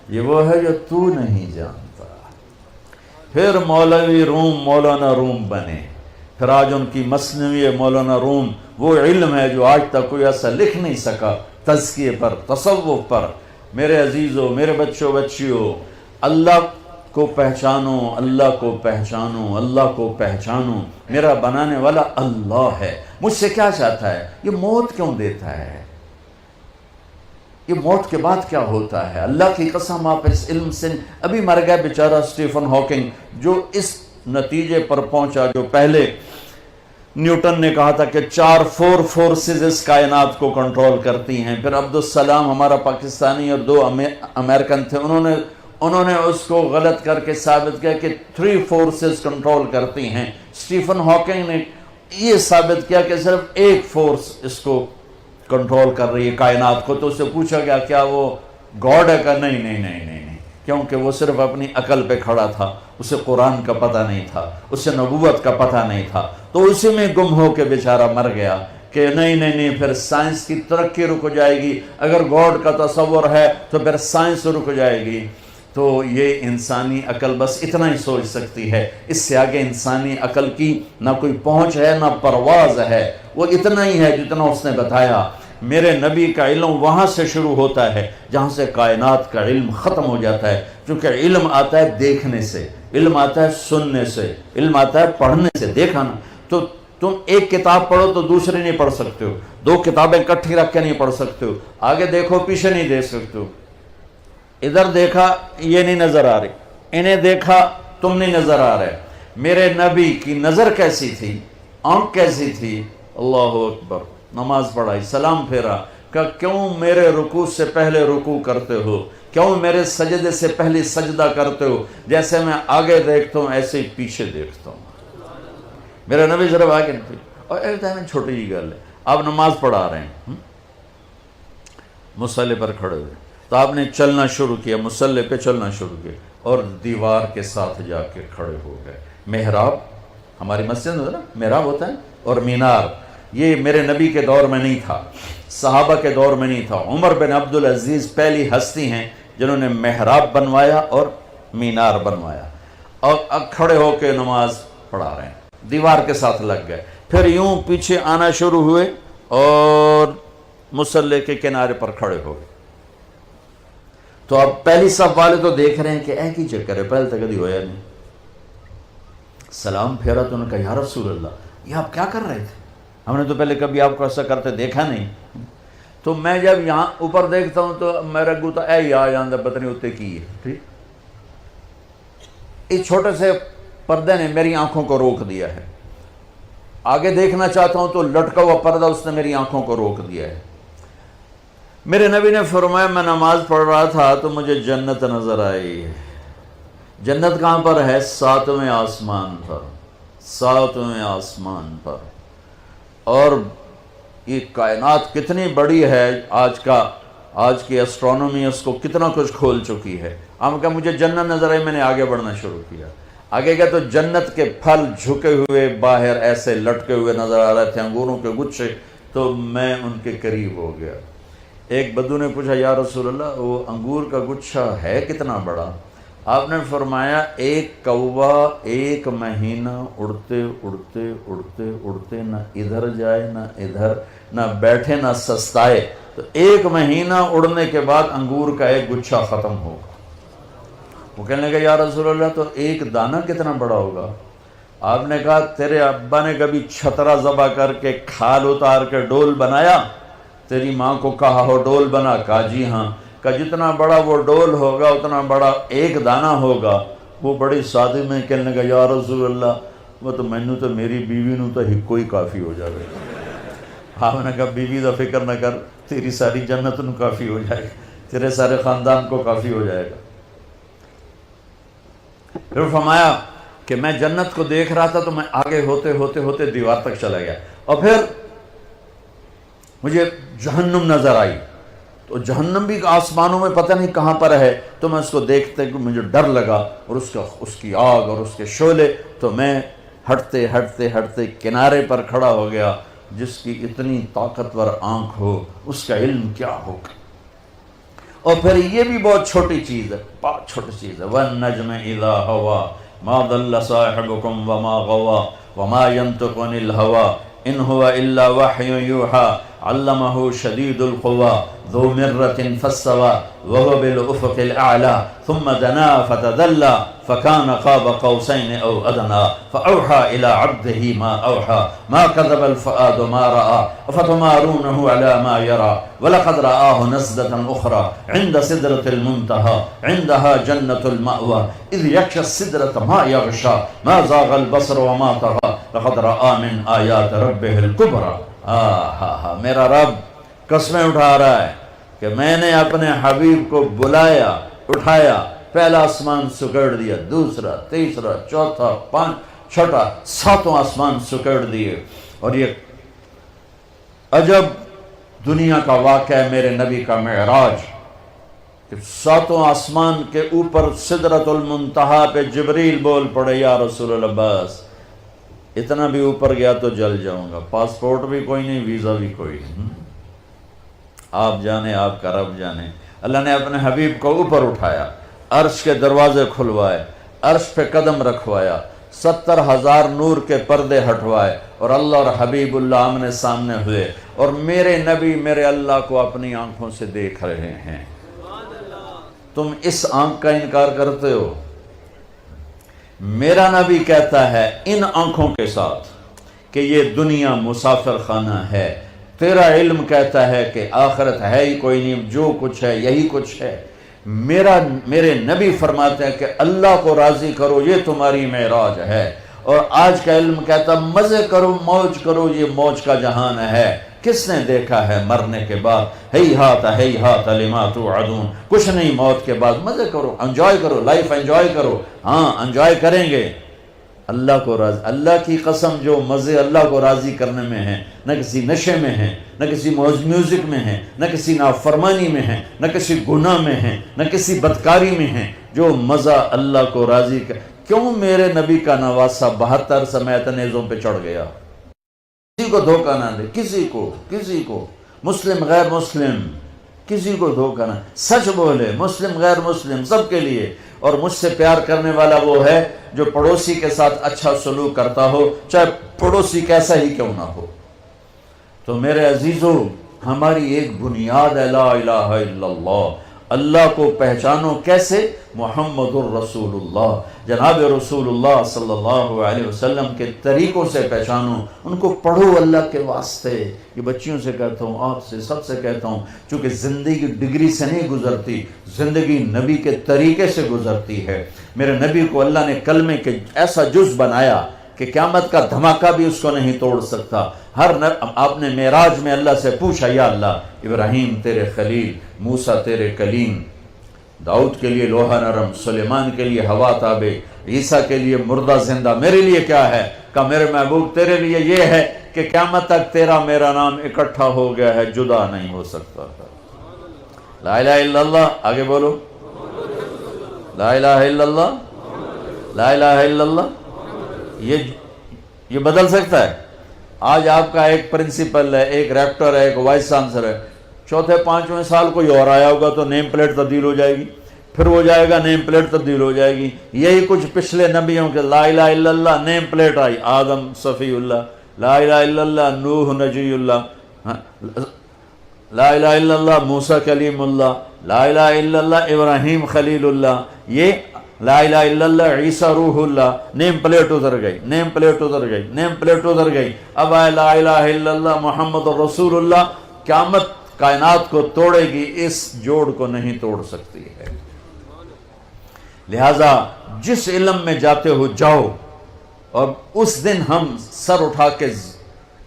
Speaker 2: یہ وہ ہے جو تو نہیں جانتا۔ پھر مولوی روم مولانا روم بنے، پھر آج ان کی مثنوی مولانا روم وہ علم ہے جو آج تک کوئی ایسا لکھ نہیں سکا، تزکیے پر، تصوف پر۔ میرے عزیزوں، میرے بچوں بچیوں، اللہ کو پہچانو، اللہ کو پہچانو، اللہ کو پہچانو۔ میرا بنانے والا اللہ ہے، مجھ سے کیا چاہتا ہے؟ یہ موت کیوں دیتا ہے؟ یہ موت کے بعد کیا ہوتا ہے؟ اللہ کی قسم آپ اس علم سے، ابھی مر گیا بیچارہ اسٹیفن ہاکنگ، جو اس نتیجے پر پہنچا جو پہلے نیوٹن نے کہا تھا کہ 4 فورسز اس کائنات کو کنٹرول کرتی ہیں، پھر عبدالسلام ہمارا پاکستانی اور 2 امریکن تھے، انہوں نے اس کو غلط کر کے ثابت کیا کہ 3 فورسز کنٹرول کرتی ہیں۔ اسٹیفن ہاکنگ نے یہ ثابت کیا کہ صرف ایک فورس اس کو کنٹرول کر رہی ہے کائنات کو۔ تو اس سے پوچھا گیا کیا وہ گاڈ ہے؟ کہ نہیں، کیونکہ وہ صرف اپنی عقل پہ کھڑا تھا، اسے قرآن کا پتہ نہیں تھا، اسے نبوت کا پتہ نہیں تھا، تو اسی میں گم ہو کے بیچارہ مر گیا کہ نہیں، پھر سائنس کی ترقی رک جائے گی، اگر گاڈ کا تصور ہے تو پھر سائنس رک جائے گی۔ تو یہ انسانی عقل بس اتنا ہی سوچ سکتی ہے، اس سے آگے انسانی عقل کی نہ کوئی پہنچ ہے نہ پرواز ہے، وہ اتنا ہی ہے جتنا اس نے بتایا۔ میرے نبی کا علم وہاں سے شروع ہوتا ہے جہاں سے کائنات کا علم ختم ہو جاتا ہے، کیونکہ علم آتا ہے دیکھنے سے، علم آتا ہے سننے سے، علم آتا ہے پڑھنے سے۔ دیکھا نا، تو تم ایک کتاب پڑھو تو دوسری نہیں پڑھ سکتے ہو، 2 کتابیں کٹھی رکھ کے نہیں پڑھ سکتے ہو، آگے دیکھو پیچھے نہیں دیکھ سکتے ہو، ادھر دیکھا یہ نہیں نظر آ رہی، انہیں دیکھا تم نہیں نظر آ رہے۔ میرے نبی کی نظر کیسی تھی، آنکھ کیسی تھی؟ اللہ اکبر، نماز پڑھائی، سلام پھیرا، کہ کیوں میرے رکوع سے پہلے رکوع کرتے ہو، کیوں میرے سجدے سے پہلے سجدہ کرتے ہو، جیسے میں آگے دیکھتا ہوں ایسے ہی پیچھے دیکھتا ہوں۔ میرے نبی ضرور آگے نہیں۔ اور ایک ٹائم چھوٹی جی گل ہے، آپ نماز پڑھا رہے ہیں، مصلی پر کھڑے ہوئے، تو آپ نے چلنا شروع کیا، مصلی پہ چلنا شروع کیا اور دیوار کے ساتھ جا کے کھڑے ہو گئے۔ محراب ہماری مسجد میں نا محراب ہوتا ہے، اور مینار، یہ میرے نبی کے دور میں نہیں تھا، صحابہ کے دور میں نہیں تھا۔ عمر بن عبدالعزیز پہلی ہستی ہیں جنہوں نے محراب بنوایا اور مینار بنوایا، اور اب کھڑے ہو کے نماز پڑھا رہے ہیں، دیوار کے ساتھ لگ گئے، پھر یوں پیچھے آنا شروع ہوئے اور مصلی کے کنارے پر کھڑے ہو گئے۔ تو اب پہلی صف والے تو دیکھ رہے ہیں کہ ایک ہی چکر ہے، پہلے تک کبھی ہویا نہیں۔ سلام پھیرا تو انہوں نے کہا یا رسول اللہ، یہ آپ کیا کر رہے تھے؟ ہم نے تو پہلے کبھی آپ کو ایسا کرتے دیکھا نہیں۔ تو میں جب یہاں اوپر دیکھتا ہوں تو میرا گوتا اے یا جاندہ پتہ نہیں ہوتے کی ہے، ٹھیک؟ اس چھوٹے سے پردے نے میری آنکھوں کو روک دیا ہے، آگے دیکھنا چاہتا ہوں تو لٹکا ہوا پردہ اس نے میری آنکھوں کو روک دیا ہے۔ میرے نبی نے فرمایا میں نماز پڑھ رہا تھا تو مجھے جنت نظر آئی۔ جنت کہاں پر ہے؟ 7ویں آسمان پر، 7ویں آسمان پر۔ اور یہ کائنات کتنی بڑی ہے، آج کی اسٹرانومی اس کو کتنا کچھ کھول چکی ہے۔ ہم کہا مجھے جنت نظر آئی، میں نے آگے بڑھنا شروع کیا، آگے گیا تو جنت کے پھل جھکے ہوئے باہر ایسے لٹکے ہوئے نظر آ رہے تھے، انگوروں کے گچھے، تو میں ان کے قریب ہو گیا۔ ایک بدو نے پوچھا یا رسول اللہ وہ انگور کا گچھا ہے کتنا بڑا؟ آپ نے فرمایا ایک کوا ایک مہینہ اڑتے اڑتے اڑتے اڑتے نہ ادھر جائے نہ ادھر، نہ بیٹھے نہ سستائے، تو ایک مہینہ اڑنے کے بعد انگور کا ایک گچھا ختم ہوگا۔ وہ کہنے لگا یا رسول اللہ تو ایک دانہ کتنا بڑا ہوگا؟ آپ نے کہا تیرے ابا نے کبھی چھترا ذبح کر کے کھال اتار کے ڈول بنایا؟ تیری ماں کو کہا ہو ڈول بنا؟ کہا جی ہاں۔ کہ جتنا بڑا وہ ڈول ہوگا اتنا بڑا ایک دانہ ہوگا۔ وہ بڑی سادے میں کہنے لگا یا رسول اللہ وہ تو مینو تو میری بیوی نو تو ہکو ہی کافی ہو جائے گا۔ آپ نے کہا بیوی دا فکر نہ کر، تیری ساری جنت نو کافی ہو جائے گا، تیرے سارے خاندان کو کافی ہو جائے گا۔ پھر فرمایا کہ میں جنت کو دیکھ رہا تھا تو میں آگے ہوتے ہوتے ہوتے دیوار تک چلا گیا، اور پھر مجھے جہنم نظر آئی، تو جہنم بھی آسمانوں میں پتہ نہیں کہاں پر ہے، تو میں اس کو دیکھتے کہ مجھے ڈر لگا، اور اس کی آگ اور اس کے شعلے، تو میں ہٹتے ہٹتے ہٹتے کنارے پر کھڑا ہو گیا۔ جس کی اتنی طاقتور آنکھ ہو اس کا علم کیا ہوگا۔ اور پھر یہ بھی بہت چھوٹی چیز ہے، بہت چھوٹی چیز ہے، وَالنَّجْمِ إِذَا هَوَى مَا ضَلَّ صَاحِبُكُمْ وَمَا غَوَى وَمَا يَنطِقُ عَنِ الْهَوَى إِنْ هُوَ إِلَّا وَحْيٌ يُوحَى علمه شدید القوى ذو مرة فاستوى وهو بالأفق الأعلى ثم دنا فتدلى فكان قاب قوسين أو أدنى فأوحى إلى عبده ما أوحى ما كذب الفؤاد ما رأى أفتمارونه على ما يرى ولقد رآه نزلة أخرى عند سدرة المنتهى عندها جنة المأوى إذ يغشى السدرة ما يغشى ما زاغ البصر وما طغى لقد رأى من آيات ربه الكبرى۔ میرا رب قسمیں اٹھا رہا ہے کہ میں نے اپنے حبیب کو بلایا، اٹھایا، پہلا آسمان سکڑ دیا، دوسرا، تیسرا، چوتھا، چھٹا، ساتوں آسمان سکڑ دیے، اور یہ عجب دنیا کا واقعہ ہے میرے نبی کا معراج، کہ ساتوں آسمان کے اوپر سدرۃ المنتہا پہ جبریل بول پڑے یا رسول اللہ بس اتنا بھی اوپر گیا تو جل جاؤں گا، پاسپورٹ بھی کوئی نہیں، ویزا بھی کوئی نہیں، آپ جانے آپ کا رب جانے۔ اللہ نے اپنے حبیب کو اوپر اٹھایا، عرش کے دروازے کھلوائے، عرش پہ قدم رکھوایا، 70,000 نور کے پردے ہٹوائے، اور اللہ اور حبیب اللہ آمنے سامنے ہوئے، اور میرے نبی میرے اللہ کو اپنی آنکھوں سے دیکھ رہے ہیں۔ تم اس آنکھ کا انکار کرتے ہو؟ میرا نبی کہتا ہے ان آنکھوں کے ساتھ کہ یہ دنیا مسافر خانہ ہے، تیرا علم کہتا ہے کہ آخرت ہے ہی کوئی نہیں، جو کچھ ہے یہی کچھ ہے۔ میرے نبی فرماتے ہیں کہ اللہ کو راضی کرو، یہ تمہاری معراج ہے، اور آج کا علم کہتا مزے کرو، موج کرو، یہ موج کا جہان ہے۔ کس نے دیکھا ہے مرنے کے بعد ہیہات لما توعدون، کچھ نہیں موت کے بعد، مزے کرو، انجوائے کرو، لائف انجوائے کرو۔ ہاں انجوائے کریں گے، اللہ کو راضی، اللہ کی قسم جو مزے اللہ کو راضی کرنے میں ہیں، نہ کسی نشے میں ہیں، نہ کسی میوزک میں ہیں، نہ کسی نافرمانی میں ہیں، نہ کسی گناہ میں ہیں، نہ کسی بدکاری میں ہیں، جو مزہ اللہ کو راضی کر۔ کیوں میرے نبی کا نواسہ 72 سمیت نیزوں پہ چڑھ گیا؟ کسی کو دھوکہ نہ دے، کسی کو مسلم غیر مسلم کسی کو دھوکہ نہ، سچ بولے، مسلم غیر مسلم سب کے لیے۔ اور مجھ سے پیار کرنے والا وہ ہے جو پڑوسی کے ساتھ اچھا سلوک کرتا ہو، چاہے پڑوسی کیسا ہی کیوں نہ ہو۔ تو میرے عزیزو، ہماری ایک بنیاد ہے لا الہ الا اللہ۔ اللہ کو پہچانو کیسے؟ محمد الرسول اللہ، جناب رسول اللہ صلی اللہ علیہ وسلم کے طریقوں سے پہچانو، ان کو پڑھو اللہ کے واسطے۔ یہ بچیوں سے کہتا ہوں، آپ سے سب سے کہتا ہوں، چونکہ زندگی ڈگری سے نہیں گزرتی، زندگی نبی کے طریقے سے گزرتی ہے۔ میرے نبی کو اللہ نے کلمے کے ایسا جز بنایا کہ قیامت کا دھماکہ بھی اس کو نہیں توڑ سکتا۔ آپ نے معراج میں اللہ سے پوچھا یا اللہ، ابراہیم تیرے خلیل، موسیٰ تیرے کلیم، داؤد کے لیے لوہا نرم، سلیمان کے لیے ہوا تابع، عیسیٰ کے لیے مردہ زندہ، میرے لیے کیا ہے؟ کہا میرے محبوب تیرے لیے یہ ہے کہ قیامت تک تیرا میرا نام اکٹھا ہو گیا ہے، جدا نہیں ہو سکتا۔ لا الہ الا اللہ، آگے بولو، لا الہ الا اللہ، لا الہ الا اللہ۔ یہ بدل سکتا ہے؟ آج آپ کا ایک پرنسپل ہے، ایک ریکٹر ہے، ایک وائس چانسلر ہے، چوتھے 5ویں سال کوئی اور آیا ہوگا تو نیم پلیٹ تبدیل ہو جائے گی، پھر وہ جائے گا نیم پلیٹ تبدیل ہو جائے گی. یہی کچھ پچھلے نبیوں کے لا الہ الا اللہ نیم پلیٹ آئی, آدم صفی اللہ, لا الہ الا اللہ نوح نجی اللہ, لا الہ الا اللہ موسیٰ کلیم اللہ, لا الہ الا اللہ ابراہیم خلیل اللہ, یہ لا الہ الا اللہ عیسیٰ روح اللہ. نیم پلیٹ ادھر گئی, نیم پلیٹ ادھر گئی, نیم پلیٹ ادھر گئی. اب آئے لا الہ الا اللہ محمد رسول اللہ. قیامت کائنات کو توڑے گی, اس جوڑ کو نہیں توڑ سکتی ہے. لہذا جس علم میں جاتے ہو جاؤ, اور اس دن ہم سر اٹھا کے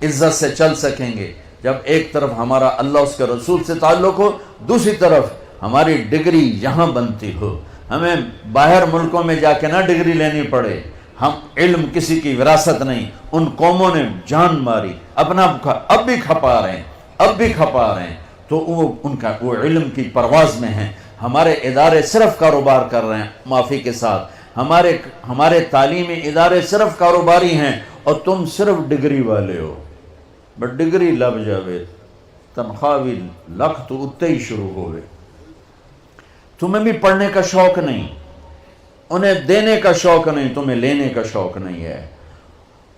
Speaker 2: عزت سے چل سکیں گے جب ایک طرف ہمارا اللہ اس کے رسول سے تعلق ہو, دوسری طرف ہماری ڈگری یہاں بنتی ہو. ہمیں باہر ملکوں میں جا کے نہ ڈگری لینی پڑے. ہم علم کسی کی وراثت نہیں. ان قوموں نے جان ماری, اپنا اب بھی کھپا رہے ہیں, اب بھی کھپا رہے ہیں, تو وہ ان کا وہ علم کی پرواز میں ہیں. ہمارے ادارے صرف کاروبار کر رہے ہیں معافی کے ساتھ. ہمارے تعلیمی ادارے صرف کاروباری ہیں, اور تم صرف ڈگری والے ہو. بٹ ڈگری لب جاوے تنخواہ بھی لکھ تو اتے ہی شروع ہوئے. تمہیں بھی پڑھنے کا شوق نہیں, انہیں دینے کا شوق نہیں, تمہیں لینے کا شوق نہیں ہے.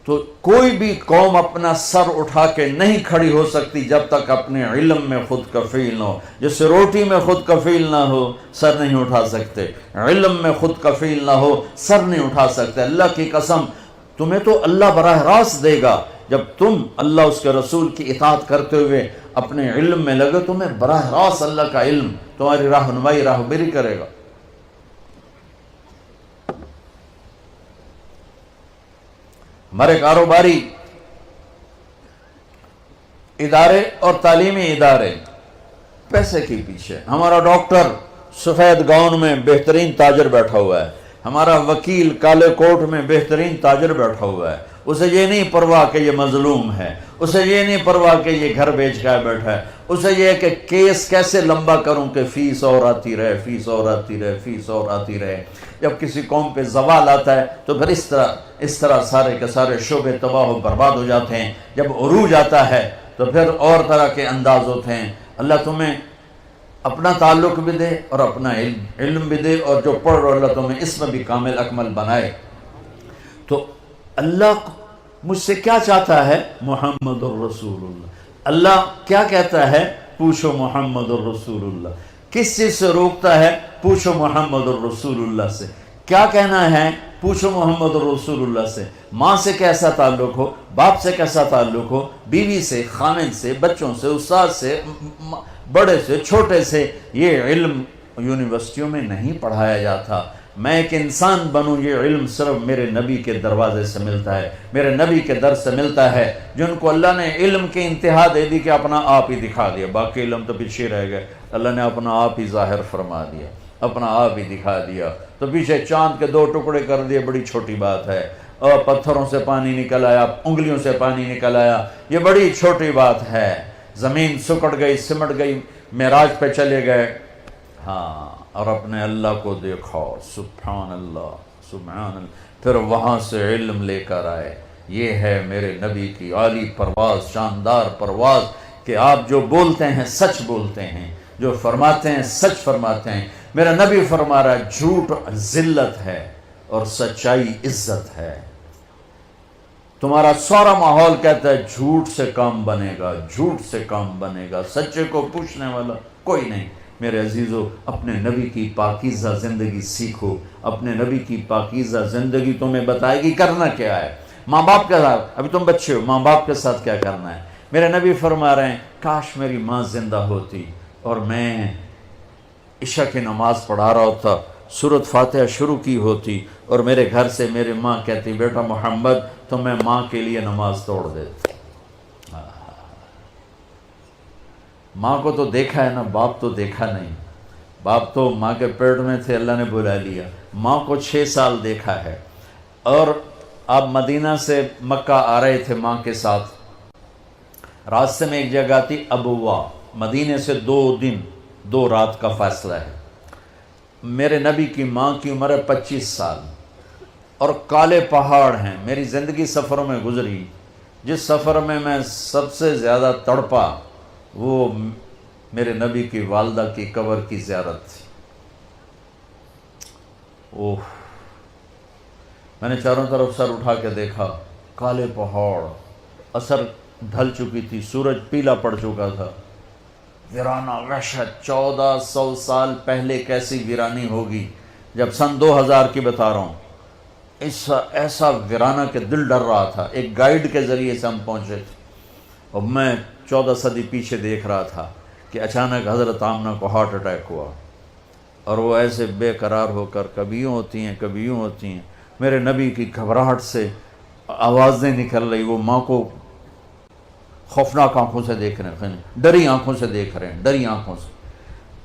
Speaker 2: تو کوئی بھی قوم اپنا سر اٹھا کے نہیں کھڑی ہو سکتی جب تک اپنے علم میں خود کفیل نہ ہو. جیسے روٹی میں خود کفیل نہ ہو سر نہیں اٹھا سکتے, علم میں خود کفیل نہ ہو سر نہیں اٹھا سکتے. اللہ کی قسم, تمہیں تو اللہ براہ راست دے گا جب تم اللہ اس کے رسول کی اطاعت کرتے ہوئے اپنے علم میں لگے. تمہیں براہ راست اللہ کا علم تمہاری رہنمائی راہبری کرے گا. ہمارے کاروباری ادارے اور تعلیمی ادارے پیسے کے پیچھے. ہمارا ڈاکٹر سفید گاؤن میں بہترین تاجر بیٹھا ہوا ہے, ہمارا وکیل کالے کوٹ میں بہترین تاجر بیٹھا ہوا ہے. اسے یہ نہیں پرواہ کہ یہ مظلوم ہے, اسے یہ نہیں پرواہ کہ یہ گھر بیچ کے بیٹھا ہے. اسے یہ کہ کیس کیسے لمبا کروں کہ فیس اور آتی رہے, فیس اور آتی رہے, فیس اور آتی رہے. جب کسی قوم پہ زوال آتا ہے تو پھر اس طرح سارے کے سارے شعبے تباہ و برباد ہو جاتے ہیں. جب عروج آتا ہے تو پھر اور طرح کے انداز ہوتے ہیں. اللہ تمہیں اپنا تعلق بھی دے اور اپنا علم بھی دے, اور جو پڑھ رہو اللہ تمہیں اس میں بھی کامل اکمل بنائے. تو اللہ مجھ سے کیا چاہتا ہے؟ محمد الرسول اللہ. اللہ کیا کہتا ہے؟ پوچھو محمد الرسول اللہ. کس چیز سے روکتا ہے؟ پوچھو محمد الرسول اللہ سے. کیا کہنا ہے؟ پوچھو محمد الرسول اللہ سے. ماں سے کیسا تعلق ہو, باپ سے کیسا تعلق ہو, بیوی سے, خامن سے, بچوں سے, استاد سے, بڑے سے, چھوٹے سے. یہ علم یونیورسٹیوں میں نہیں پڑھایا جاتا. میں ایک انسان بنوں, یہ علم صرف میرے نبی کے دروازے سے ملتا ہے, میرے نبی کے در سے ملتا ہے, جن کو اللہ نے علم کی انتہا دے دی کہ اپنا آپ ہی دکھا دیا. باقی علم تو پیچھے رہ گئے, اللہ نے اپنا آپ ہی ظاہر فرما دیا, اپنا آپ ہی دکھا دیا. تو پیچھے چاند کے 2 ٹکڑے کر دیے, بڑی چھوٹی بات ہے. اور پتھروں سے پانی نکل آیا, انگلیوں سے پانی نکل آیا, یہ بڑی چھوٹی بات ہے. زمین سکڑ گئی, سمٹ گئی, معراج پہ چلے گئے, ہاں, اور اپنے اللہ کو دیکھو, سبحان اللہ سبحان اللہ. پھر وہاں سے علم لے کر آئے. یہ ہے میرے نبی کی عالی پرواز, شاندار پرواز, کہ آپ جو بولتے ہیں سچ بولتے ہیں, جو فرماتے ہیں سچ فرماتے ہیں. میرا نبی فرما رہا ہے جھوٹ ذلت ہے اور سچائی عزت ہے. تمہارا سارا ماحول کہتا ہے جھوٹ سے کام بنے گا, جھوٹ سے کام بنے گا, سچے کو پوچھنے والا کوئی نہیں. میرے عزیزو, اپنے نبی کی پاکیزہ زندگی سیکھو. اپنے نبی کی پاکیزہ زندگی تمہیں بتائے گی کرنا کیا ہے. ماں باپ کے ساتھ, ابھی تم بچے ہو, ماں باپ کے ساتھ کیا کرنا ہے. میرے نبی فرما رہے ہیں کاش میری ماں زندہ ہوتی اور میں عشاء کی نماز پڑھا رہا ہوتا, سورۃ فاتحہ شروع کی ہوتی, اور میرے گھر سے میری ماں کہتی بیٹا محمد, تو میں ماں کے لیے نماز توڑ دیتی. ماں کو تو دیکھا ہے نا, باپ تو دیکھا نہیں. باپ تو ماں کے پیٹ میں تھے, اللہ نے بلا لیا. ماں کو 6 سال دیکھا ہے. اور آپ مدینہ سے مکہ آ رہے تھے ماں کے ساتھ. راستے میں ایک جگہ تھی ابوا, مدینے سے 2 دن 2 رات کا فاصلہ ہے. میرے نبی کی ماں کی عمر ہے 25 سال, اور کالے پہاڑ ہیں. میری زندگی سفروں میں گزری, جس سفر میں سب سے زیادہ تڑپا وہ میرے نبی کی والدہ کی قبر کی زیارت تھی. اوہ، میں نے چاروں طرف سر اٹھا کے دیکھا، کالے پہاڑ، عصر ڈھل چکی تھی، سورج پیلا پڑ چکا تھا، ویرانہ وحشت۔ 1400 سال پہلے کیسی ویرانی ہوگی، جب سن 2000 کی بتا رہا ہوں، ایسا ویرانہ کہ دل ڈر رہا تھا۔ ایک گائیڈ کے ذریعے سے ہم پہنچے تھے، اور میں 14 صدی پیچھے دیکھ رہا تھا کہ اچانک حضرت آمنہ کو ہارٹ اٹیک ہوا، اور وہ ایسے بے قرار ہو کر کبھی یوں ہوتی ہیں کبھی یوں ہوتی ہیں۔ میرے نبی کی گھبراہٹ سے آوازیں نکل رہی، وہ ماں کو خوفناک آنکھوں سے دیکھ رہے ہیں، ڈری آنکھوں سے دیکھ رہے ہیں، ڈری آنکھوں سے،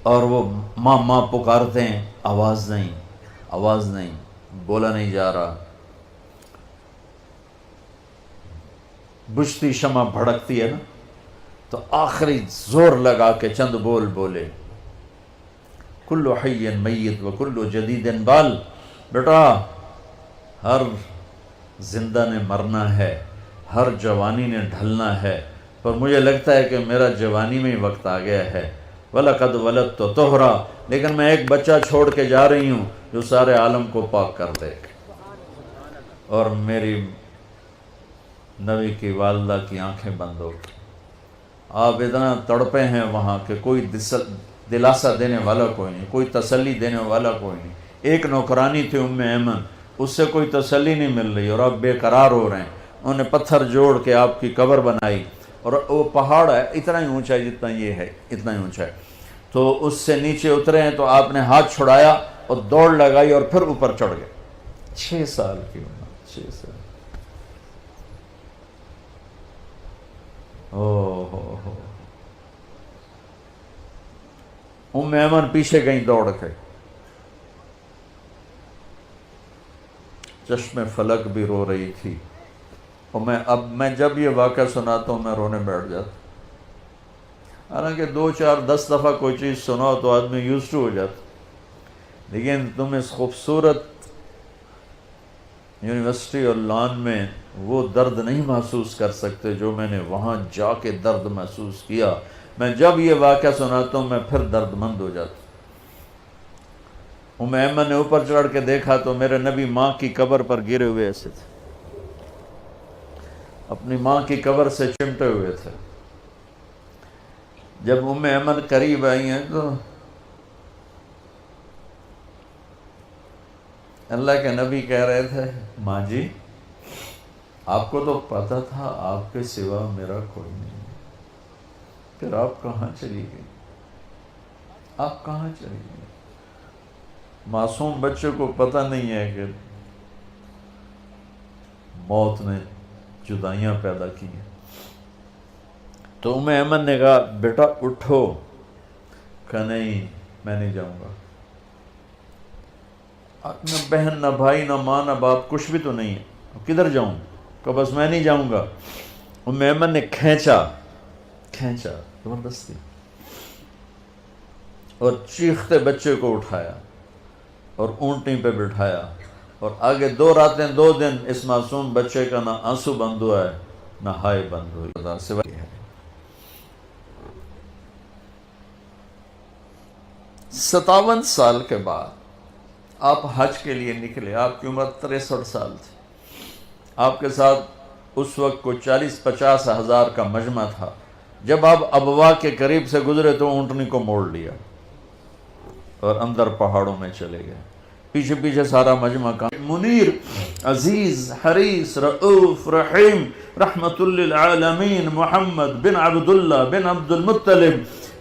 Speaker 2: اور وہ ماں ماں پکارتے ہیں، آواز نہیں، بولا نہیں جا رہا۔ بجھتی شمع بھڑکتی ہے نا، تو آخری زور لگا کے چند بول بولے، کل حی میت و کل جدید بال، بیٹا ہر زندہ نے مرنا ہے، ہر جوانی نے ڈھلنا ہے، پر مجھے لگتا ہے کہ میرا جوانی میں ہی وقت آ گیا ہے، وَلَقَدْ وَلَدْتُ طُہْرًا، لیکن میں ایک بچہ چھوڑ کے جا رہی ہوں جو سارے عالم کو پاک کر دے۔ اور میری نبی کی والدہ کی آنکھیں بند ہو گئی۔ آپ اتنا تڑپے ہیں وہاں کہ کوئی دلاسا دینے والا کوئی نہیں، کوئی تسلی دینے والا کوئی نہیں۔ ایک نوکرانی تھی ام ایمن، اس سے کوئی تسلی نہیں مل رہی، اور آپ بے قرار ہو رہے ہیں۔ انہوں نے پتھر جوڑ کے آپ کی قبر بنائی، اور وہ پہاڑ ہے اتنا ہی اونچا ہے جتنا یہ ہے، اتنا ہی اونچا ہے، تو اس سے نیچے اترے ہیں، تو آپ نے ہاتھ چھڑایا اور دوڑ لگائی اور پھر اوپر چڑھ گئے۔ 6 سال کی عمر، 6 سال۔ ہو ام ایمن پیچھے گئیں دوڑ کے، چشم فلک بھی رو رہی تھی، اور میں جب یہ واقعہ سناتا ہوں میں رونے بیٹھ جاتا۔ حالانکہ 2 4 10 دفعہ کوئی چیز سناؤ تو آدمی یوزڈ ہو جاتا، لیکن تم اس خوبصورت یونیورسٹی اور لان میں وہ درد نہیں محسوس کر سکتے جو میں نے وہاں جا کے درد محسوس کیا۔ میں جب یہ واقعہ سناتا ہوں میں پھر درد مند ہو جاتا ہوں۔ ایمن نے اوپر چڑھ کے دیکھا تو میرے نبی ماں کی قبر پر گرے ہوئے ایسے تھے، اپنی ماں کی قبر سے چمٹے ہوئے تھے۔ جب ایمن قریب آئی ہیں تو اللہ کے نبی کہہ رہے تھے، ماں جی آپ کو تو پتا تھا آپ کے سوا میرا کوئی نہیں، پھر آپ کہاں چلی گئی؟ آپ کہاں چلی گئی؟ معصوم بچے کو پتہ نہیں ہے کہ موت نے جدائیاں پیدا کی ہیں۔ تو ایمن نے کہا بیٹا اٹھو، کہا نہیں میں نہیں جاؤں گا، نہ بہن نہ بھائی نہ ماں نہ باپ کچھ بھی تو نہیں ہے، کدھر جاؤں؟ کہ بس میں نہیں جاؤں گا۔ ایمن نے کھینچا زبردستی، اور چیختے بچے کو اٹھایا اور اونٹنی پہ بٹھایا، اور آگے 2 راتیں 2 دن اس معصوم بچے کا نہ آنسو بند ہوا ہے نہ ہائے بند ہوئی۔ سوائے 57 سال کے بعد آپ حج کے لیے نکلے، آپ کی عمر 63 سال تھی، آپ کے ساتھ اس وقت کو 40-50 ہزار کا مجمع تھا۔ جب آپ ابوا کے قریب سے گزرے تو اونٹنی کو موڑ لیا اور اندر پہاڑوں میں چلے گئے، پیچھے پیچھے سارا مجمع کا۔ منیر، عزیز، حریص، رؤوف، رحیم، رحمت للعالمین، محمد بن عبداللہ بن عبد المطلب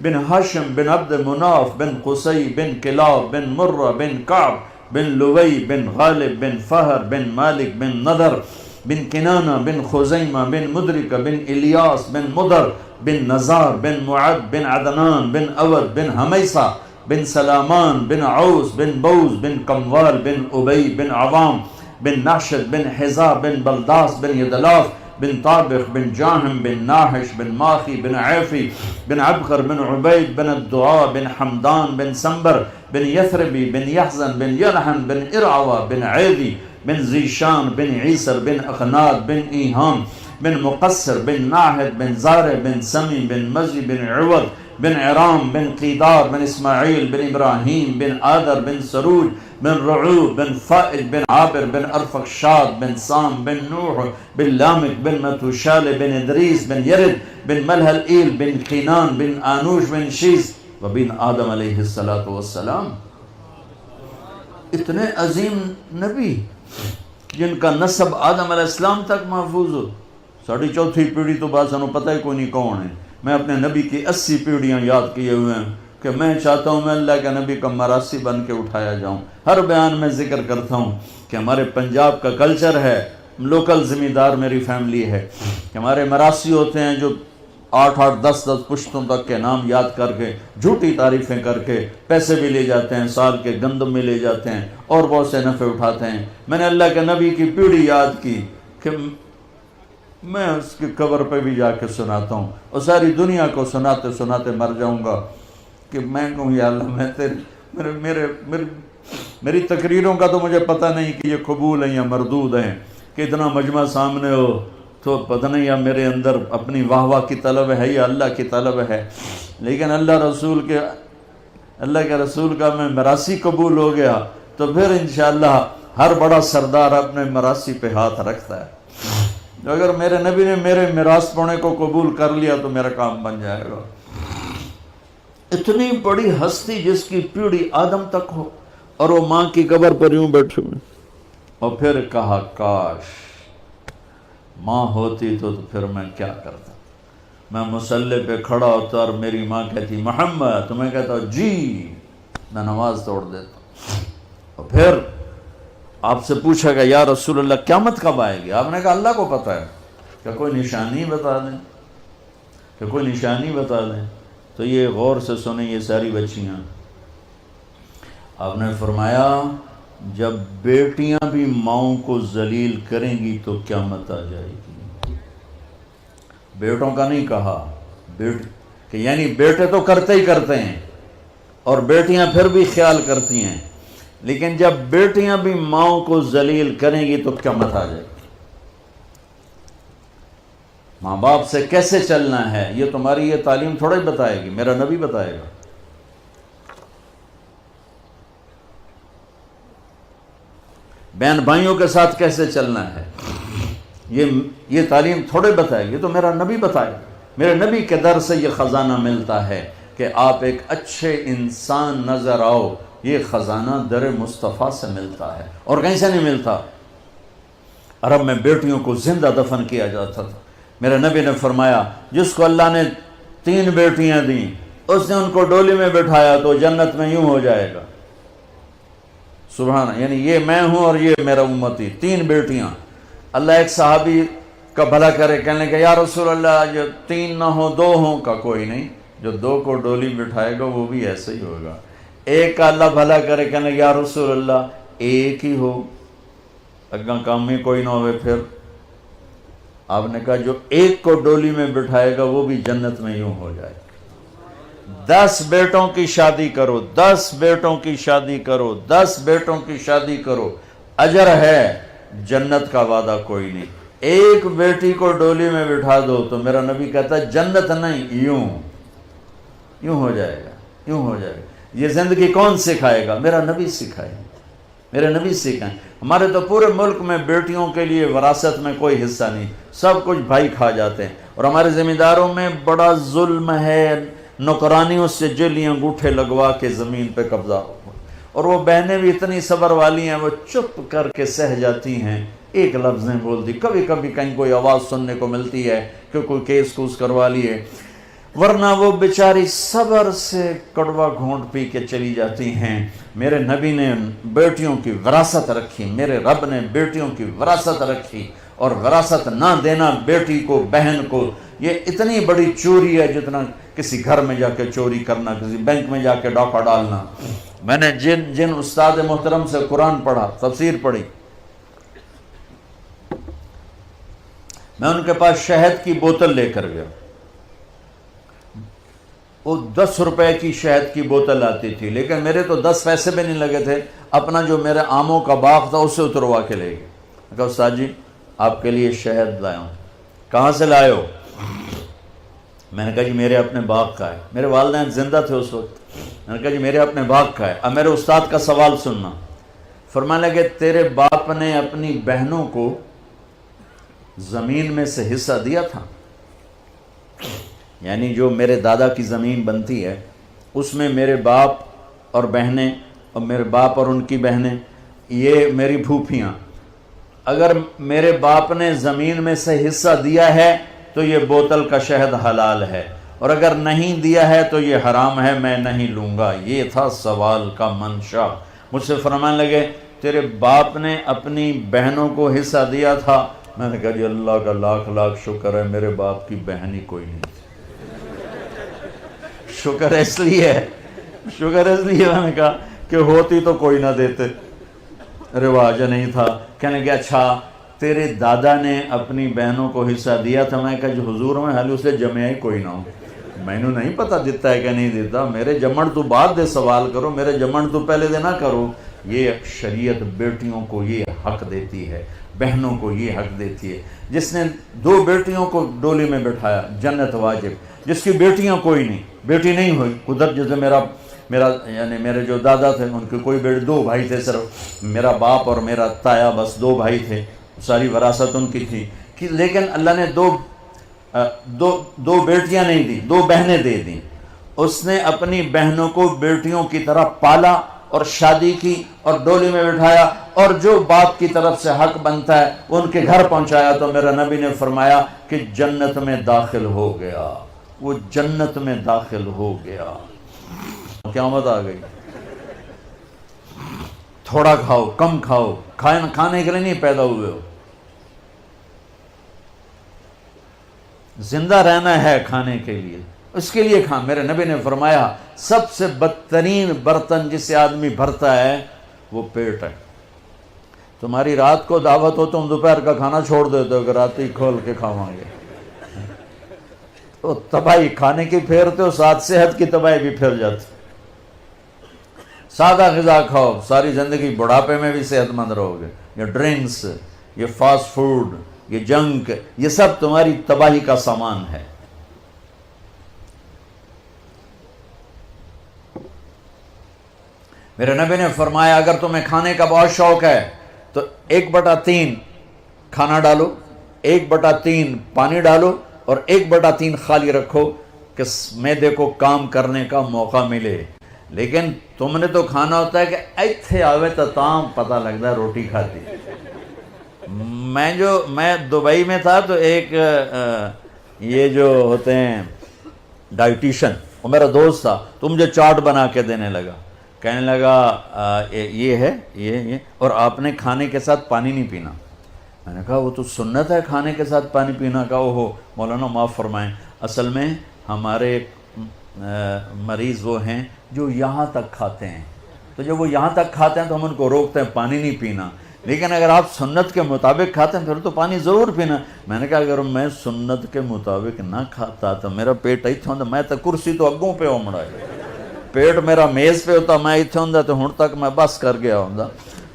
Speaker 2: بن ہاشم بن عبد مناف بن قصی بن کلاب بن مرہ بن کعب بن لوی بن غالب بن فہر بن مالک بن نضر بن کنانہ بن خزیمہ بن مدرکہ بن الیاس بن مدر بن نزار بن معد بن عدنان بن اود بن حمیسہ بن سلامان بن عوس بن بوز بن کموال بن ابی بن عوام بن ناشد بن حزا بن بلداس بن یدلاف بن طابخ بن جاہم بن ناحش بن ماخی بن عیفی بن عبقر بن عبید بن الدعاء بن حمدان بن سنبر بن یثربی بن یحزن بن یلحن بن ارعوہ بن عیدی بن زیشان بن عیسر بن اخناد بن ایہام بن مقصر بن ناحد بن زارع بن سمی بن مزی بن عوض بن عرام بن قیدار بن اسماعیل بن ابراہیم بن آدر بن سروج بن رعوب بن فائد بن عابر بن ارفخشاد بن سام بن نوح بن لامک بن متوشال بن ادریس بن یرد بن ملحل ایل بن قینان بن آنوش بن شیس وبن آدم علیہ السلام. اتنے عظیم نبی جن کا نسب آدم علیہ السلام تک محفوظ ہو. ساڑھی چوتھی پیڑھی تو بات سنو پتہ ہی کوئی نہیں کون ہے. میں اپنے نبی کی 80 پیڑھیاں یاد کیے ہوئے ہیں کہ میں چاہتا ہوں میں اللہ کے نبی کا مراسی بن کے اٹھایا جاؤں. ہر بیان میں ذکر کرتا ہوں کہ ہمارے پنجاب کا کلچر ہے, لوکل زمیندار میری فیملی ہے, کہ ہمارے مراسی ہوتے ہیں جو 8-8 10-10 پشتوں تک کے نام یاد کر کے جھوٹی تعریفیں کر کے پیسے بھی لے جاتے ہیں, سال کے گندم میں لے جاتے ہیں اور بہت سے نفع اٹھاتے ہیں. میں نے اللہ کے نبی کی پیڑھی یاد کی کہ میں اس کی قبر پہ بھی جا کے سناتا ہوں اور ساری دنیا کو سناتے سناتے مر جاؤں گا کہ میں کہوں یا اللہ میری تقریروں کا تو مجھے پتہ نہیں کہ یہ قبول ہیں یا مردود ہیں, کہ اتنا مجمع سامنے ہو تو پتہ نہیں یا میرے اندر اپنی واہ واہ کی طلب ہے یا اللہ کی طلب ہے. لیکن اللہ کے رسول کا میں مراسی قبول ہو گیا تو پھر انشاءاللہ ہر بڑا سردار اپنے مراسی پہ ہاتھ رکھتا ہے. اگر میرے نبی نے میرے میراث پونے کو قبول کر لیا تو میرا کام بن جائے گا. اتنی بڑی ہستی جس کی پیڑھی آدم تک ہو اور وہ ماں کی قبر پر یوں بیٹھے ہوئے. اور پھر کہا کاش ماں ہوتی تو پھر میں کیا کرتا. میں مصلی پہ کھڑا ہوتا اور میری ماں کہتی محمد, تو میں کہتا جی, میں نماز توڑ دیتا. اور پھر آپ سے پوچھا گیا یا رسول اللہ قیامت کب آئے گی؟ آپ نے کہا اللہ کو پتہ ہے. کہ کوئی نشانی بتا دیں, کہ کوئی نشانی بتا دیں. تو یہ غور سے سنیں یہ ساری بچیاں. آپ نے فرمایا جب بیٹیاں بھی ماؤں کو ذلیل کریں گی تو قیامت آ جائے گی. بیٹوں کا نہیں کہا, کہ یعنی بیٹے تو کرتے ہی کرتے ہیں اور بیٹیاں پھر بھی خیال کرتی ہیں, لیکن جب بیٹیاں بھی ماؤں کو ذلیل کریں گی تو قیامت آ جائے گی. ماں باپ سے کیسے چلنا ہے یہ تمہاری یہ تعلیم تھوڑا ہی بتائے گی, میرا نبی بتائے گا. بہن بھائیوں کے ساتھ کیسے چلنا ہے یہ تعلیم تھوڑے بتائے گی, تو میرا نبی بتائے گا. میرے نبی کے در سے یہ خزانہ ملتا ہے کہ آپ ایک اچھے انسان نظر آؤ. یہ خزانہ در مصطفیٰ سے ملتا ہے اور کہیں سے نہیں ملتا. عرب میں بیٹیوں کو زندہ دفن کیا جاتا تھا. میرے نبی نے فرمایا جس کو اللہ نے 3 بیٹیاں دیں اس نے ان کو ڈولی میں بٹھایا تو جنت میں یوں ہو جائے گا. سبحان, یعنی یہ میں ہوں اور یہ میرا امتی, 3 بیٹیاں. اللہ ایک صحابی کا بھلا کرے, کہنے کہ یا رسول اللہ جو 3 نہ ہوں 2 ہوں. کا کوئی نہیں, جو 2 کو ڈولی بٹھائے گا وہ بھی ایسے ہی ہوگا. ایک کا اللہ بھلا کرے, کہنے کہ یا رسول اللہ 1 ہی ہو, اگاں کام میں کوئی نہ ہوئے. پھر آپ نے کہا جو 1 کو ڈولی میں بٹھائے گا وہ بھی جنت میں یوں ہو جائے. 10 بیٹوں کی شادی کرو, 10 بیٹوں کی شادی کرو, 10 بیٹوں کی شادی کرو, اجر ہے, جنت کا وعدہ کوئی نہیں. 1 بیٹی کو ڈولی میں بٹھا دو تو میرا نبی کہتا ہے جنت نہیں, یوں ہو جائے گا, یوں ہو جائے گا. یہ زندگی کون سکھائے گا؟ میرا نبی سکھائے, میرے نبی سکھائیں. ہمارے تو پورے ملک میں بیٹیوں کے لیے وراثت میں کوئی حصہ نہیں, سب کچھ بھائی کھا جاتے ہیں. اور ہمارے زمینداروں میں بڑا ظلم ہے, نوکرانیوں سے جلی انگوٹھے لگوا کے زمین پہ قبضہ. اور وہ بہنیں بھی اتنی صبر والی ہیں, وہ چپ کر کے سہ جاتی ہیں, ایک لفظ نہیں بولتی. کبھی کبھی کہیں کوئی آواز سننے کو ملتی ہے کہ کوئی کیس کوس کروا لیے, ورنہ وہ بیچاری صبر سے کڑوا گھونٹ پی کے چلی جاتی ہیں. میرے نبی نے بیٹیوں کی وراثت رکھی, میرے رب نے بیٹیوں کی وراثت رکھی. اور وراثت نہ دینا بیٹی کو, بہن کو, یہ اتنی بڑی چوری ہے جتنا کسی گھر میں جا کے چوری کرنا, کسی بینک میں جا کے ڈاکہ ڈالنا. میں نے جن استاد محترم سے قرآن پڑھا, تفسیر پڑھی, میں ان کے پاس شہد کی بوتل لے کر گیا. وہ 10 روپے کی شہد کی بوتل آتی تھی, لیکن میرے تو 10 پیسے بھی نہیں لگے تھے. اپنا جو میرے آموں کا باغ تھا اسے اتروا کے لے گئے. میں کہا استاد جی آپ کے لیے شہد لایا ہوں. کہاں سے لائے ہو؟ میں نے کہا جی میرے اپنے باغ کا ہے. میرے والدین زندہ تھے اس وقت. میں نے کہا جی میرے اپنے باغ کا ہے. اب میرے استاد کا سوال سننا. فرمانے لگے تیرے باپ نے اپنی بہنوں کو زمین میں سے حصہ دیا تھا؟ یعنی جو میرے دادا کی زمین بنتی ہے اس میں میرے باپ اور بہنیں اور میرے باپ اور ان کی بہنیں، یہ میری پھوپھیاں، اگر میرے باپ نے زمین میں سے حصہ دیا ہے تو یہ بوتل کا شہد حلال ہے، اور اگر نہیں دیا ہے تو یہ حرام ہے، میں نہیں لوں گا. یہ تھا سوال کا منشا. مجھ سے فرمانے لگے تیرے باپ نے اپنی بہنوں کو حصہ دیا تھا؟ میں نے کہا جی اللہ کا لاکھ لاکھ شکر ہے میرے باپ کی بہن ہی کوئی نہیں. شکر اس لیے میں نے کہا کہ ہوتی تو کوئی نہ دیتے، رواج نہیں تھا. کہنے کہ اچھا تیرے دادا نے اپنی بہنوں کو حصہ دیا تھا؟ میں کہا جو حضور میں حالی اسے جمعہ ہی کوئی نہ ہو، میں نے نہیں پتا دیتا ہے کہ نہیں دیتا. میرے جمن تو بعد دے سوال کرو، میرے جمن تو پہلے دے نہ کرو. یہ شریعت بیٹیوں کو یہ حق دیتی ہے، بہنوں کو یہ حق دیتی ہے. جس نے 2 بیٹیوں کو ڈولی میں بٹھایا جنت واجب. جس کی بیٹیاں کوئی نہیں، بیٹی نہیں ہوئی، ادھر جیسے میرا یعنی میرے جو دادا تھے ان کے کوئی بیٹے، 2 بھائی تھے صرف، میرا باپ اور میرا تایا، بس 2 بھائی تھے، ساری وراثت ان کی تھی. لیکن اللہ نے دو بیٹیاں نہیں دی، 2 بہنیں دے دیں. اس نے اپنی بہنوں کو بیٹیوں کی طرح پالا اور شادی کی اور ڈولی میں بٹھایا، اور جو باپ کی طرف سے حق بنتا ہے ان کے گھر پہنچایا. تو میرا نبی نے فرمایا کہ جنت میں داخل ہو گیا، وہ جنت میں داخل ہو گیا. قیامت آ گئی. تھوڑا کھاؤ، کم کھاؤ، کھانے کے لیے نہیں پیدا ہوئے ہو. زندہ رہنا ہے کھانے کے لیے، اس کے لیے کھا. میرے نبی نے فرمایا سب سے بدترین برتن جسے آدمی بھرتا ہے وہ پیٹ ہے. تمہاری رات کو دعوت ہو تم دوپہر کا کھانا چھوڑ دیتے ہو کہ رات ہی کھول کے کھاواں گے. تو تباہی کھانے کی پھیرتے ہو، ساتھ صحت کی تباہی بھی پھر جاتی. سادہ غذا کھاؤ، ساری زندگی بڑھاپے میں بھی صحت مند رہو گے. یہ ڈرنکس، یہ فاسٹ فوڈ، یہ جنک، یہ سب تمہاری تباہی کا سامان ہے. میرے نبی نے فرمایا اگر تمہیں کھانے کا بہت شوق ہے تو 1/3 کھانا ڈالو، 1/3 پانی ڈالو، اور 1/3 خالی رکھو کہ معدے کو کام کرنے کا موقع ملے. لیکن تم نے تو کھانا ہوتا ہے کہ ایتھے آوے تو تام پتہ لگتا ہے روٹی کھاتی. میں دبئی میں تھا تو ایک یہ جو ہوتے ہیں ڈائٹیشن، وہ میرا دوست تھا، تو مجھے چارٹ بنا کے دینے لگا. کہنے لگا یہ ہے یہ اور آپ نے کھانے کے ساتھ پانی نہیں پینا. میں نے کہا وہ تو سنت ہے کھانے کے ساتھ پانی پینا. کا اوہو مولانا معاف فرمائیں، اصل میں ہمارے مریض وہ ہیں جو یہاں تک کھاتے ہیں، تو جب وہ یہاں تک کھاتے ہیں تو ہم ان کو روکتے ہیں پانی نہیں پینا. لیکن اگر آپ سنت کے مطابق کھاتے ہیں پھر تو پانی ضرور پینا. میں نے کہا اگر میں سنت کے مطابق نہ کھاتا تو میرا پیٹ ایتھے ہوندا، میں تو کرسی تو اگوں پہ ہومڑا ہے، پیٹ میرا میز پہ ہوتا، میں ایتھے ہوندا تو ہن تک میں بس کر گیا ہوندا.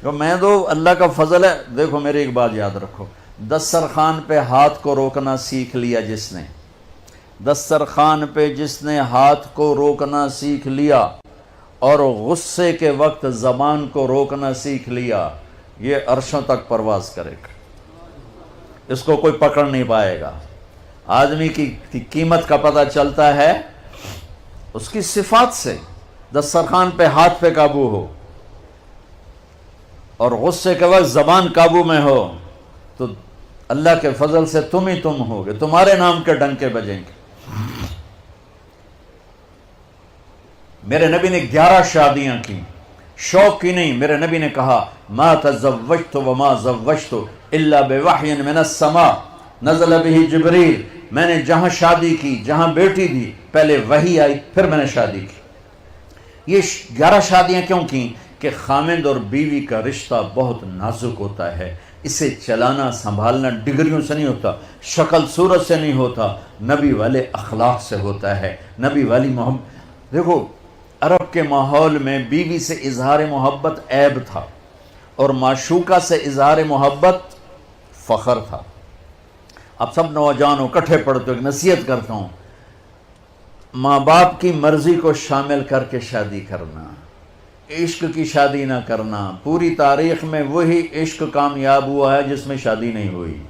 Speaker 2: تو میں تو اللہ کا فضل ہے. دیکھو میری ایک بات یاد رکھو، دسترخوان پہ ہاتھ کو روکنا سیکھ لیا جس نے، دسترخوان پہ جس نے ہاتھ کو روکنا سیکھ لیا اور غصے کے وقت زبان کو روکنا سیکھ لیا، یہ عرشوں تک پرواز کرے گا، اس کو کوئی پکڑ نہیں پائے گا. آدمی کی قیمت کا پتہ چلتا ہے اس کی صفات سے. دسترخوان پہ ہاتھ پہ قابو ہو اور غصے کے وقت زبان قابو میں ہو تو اللہ کے فضل سے تم ہی تم ہوگے، تمہارے نام کے ڈنکے بجیں گے. میرے نبی نے 11 شادیاں کی، شوق کی نہیں. میرے نبی نے کہا ما تزوجت وما زوجت الا بوحی من السماء نزل به جبریل. میں نے جہاں شادی کی، جہاں بیٹی دی، پہلے وحی آئی پھر میں نے شادی کی. یہ 11 شادیاں کیوں کی؟ کہ خامند اور بیوی کا رشتہ بہت نازک ہوتا ہے. اسے چلانا سنبھالنا ڈگریوں سے نہیں ہوتا، شکل صورت سے نہیں ہوتا، نبی والے اخلاق سے ہوتا ہے، نبی والی محبت. دیکھو عرب کے ماحول میں بیوی سے اظہار محبت عیب تھا اور معشوقہ سے اظہار محبت فخر تھا. اب سب نوجوانوں کٹھے پڑھتے ہو، ایک نصیحت کرتا ہوں، ماں باپ کی مرضی کو شامل کر کے شادی کرنا، عشق کی شادی نہ کرنا۔ پوری تاریخ میں وہی عشق کامیاب ہوا ہے جس میں شادی نہیں ہوئی۔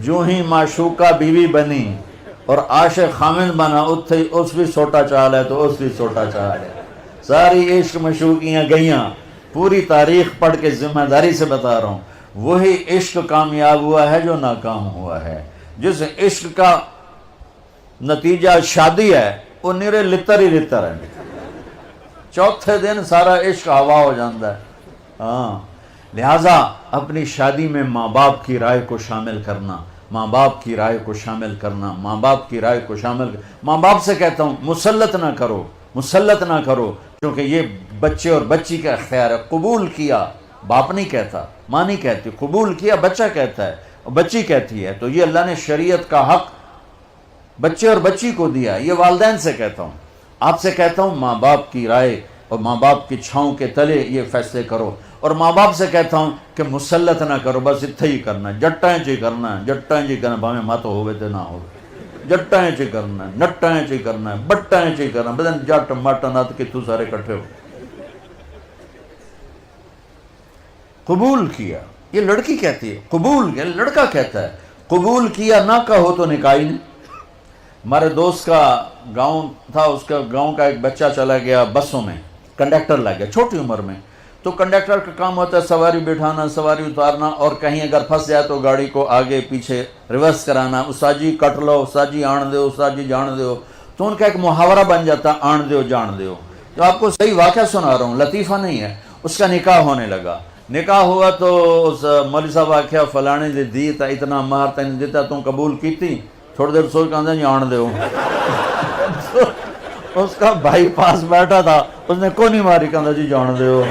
Speaker 2: جو ہی معشوقہ بیوی بنی اور عاشق خامند بنا، اس بھی سوٹا چال ہے تو اس بھی سوٹا چال ہے، ساری عشق مشوقیاں گئیاں۔ پوری تاریخ پڑھ کے ذمہ داری سے بتا رہا ہوں، وہی عشق کامیاب ہوا ہے جو ناکام ہوا ہے۔ جس عشق کا نتیجہ شادی ہے وہ نیرے لتر ہی لتر ہے، چوتھے دن سارا عشق ہوا ہو جاتا ہے۔ ہاں، لہٰذا اپنی شادی میں ماں باپ کی رائے کو شامل کرنا، ماں باپ کی رائے کو شامل کرنا، ماں باپ کی رائے کو شامل ماں باپ سے کہتا ہوں مسلط نہ کرو، مسلط نہ کرو، کیونکہ یہ بچے اور بچی کا اختیار ہے۔ قبول کیا باپ نہیں کہتا، ماں نہیں کہتی، قبول کیا بچہ کہتا ہے اور بچی کہتی ہے، تو یہ اللہ نے شریعت کا حق بچے اور بچی کو دیا۔ یہ والدین سے کہتا ہوں، آپ سے کہتا ہوں ماں باپ کی رائے اور ماں باپ کی چھاؤں کے تلے یہ فیصلے کرو، اور ماں باپ سے کہتا ہوں کہ مسلط نہ کرو، بس اتھے ہی کرنا ہے، جٹائیں چی کرنا ہے، جٹائیں چی کرنا ہے، بھاویں مت ہوئے تے نہ ہو، جٹائیں چی کرنا ہے، نٹائیں چی کرنا ہے، بٹائیں چی کرنا ہے، بدن جٹ مٹ نت کتھوں سارے کٹھے ہو۔ قبول کیا، یہ لڑکی کہتی ہے قبول کیا، لڑکا کہتا ہے قبول کیا، نہ کہو تو نکاح ہی نہیں۔ ہمارے دوست کا گاؤں تھا، اس کا گاؤں کا ایک بچہ چلا گیا بسوں میں، کنڈکٹر لگ گیا چھوٹی عمر میں۔ تو کنڈکٹر کا کام ہوتا ہے سواری بٹھانا، سواری اتارنا، اور کہیں اگر پھنس جائے تو گاڑی کو آگے پیچھے ریورس کرانا۔ استاد جی کٹ لو، استاد جی آن دیو، استاد جی جان دیو، تو ان کا ایک محاورہ بن جاتا آن دیو جان دیو۔ تو آپ کو صحیح واقعہ سنا رہا ہوں، لطیفہ نہیں ہے۔ اس کا نکاح ہونے لگا، نکاح ہوا تو اس مولوی صاحب آخیا فلانے دے دی تا اتنا مار تین دیتا تو قبول کیتی؟ تھوڑی دیر سوچ کہاں جی آن دیو۔ اس کا بھائی پاس بیٹھا تھا، اس نے کونی ماری، کہاں جی جان دیو۔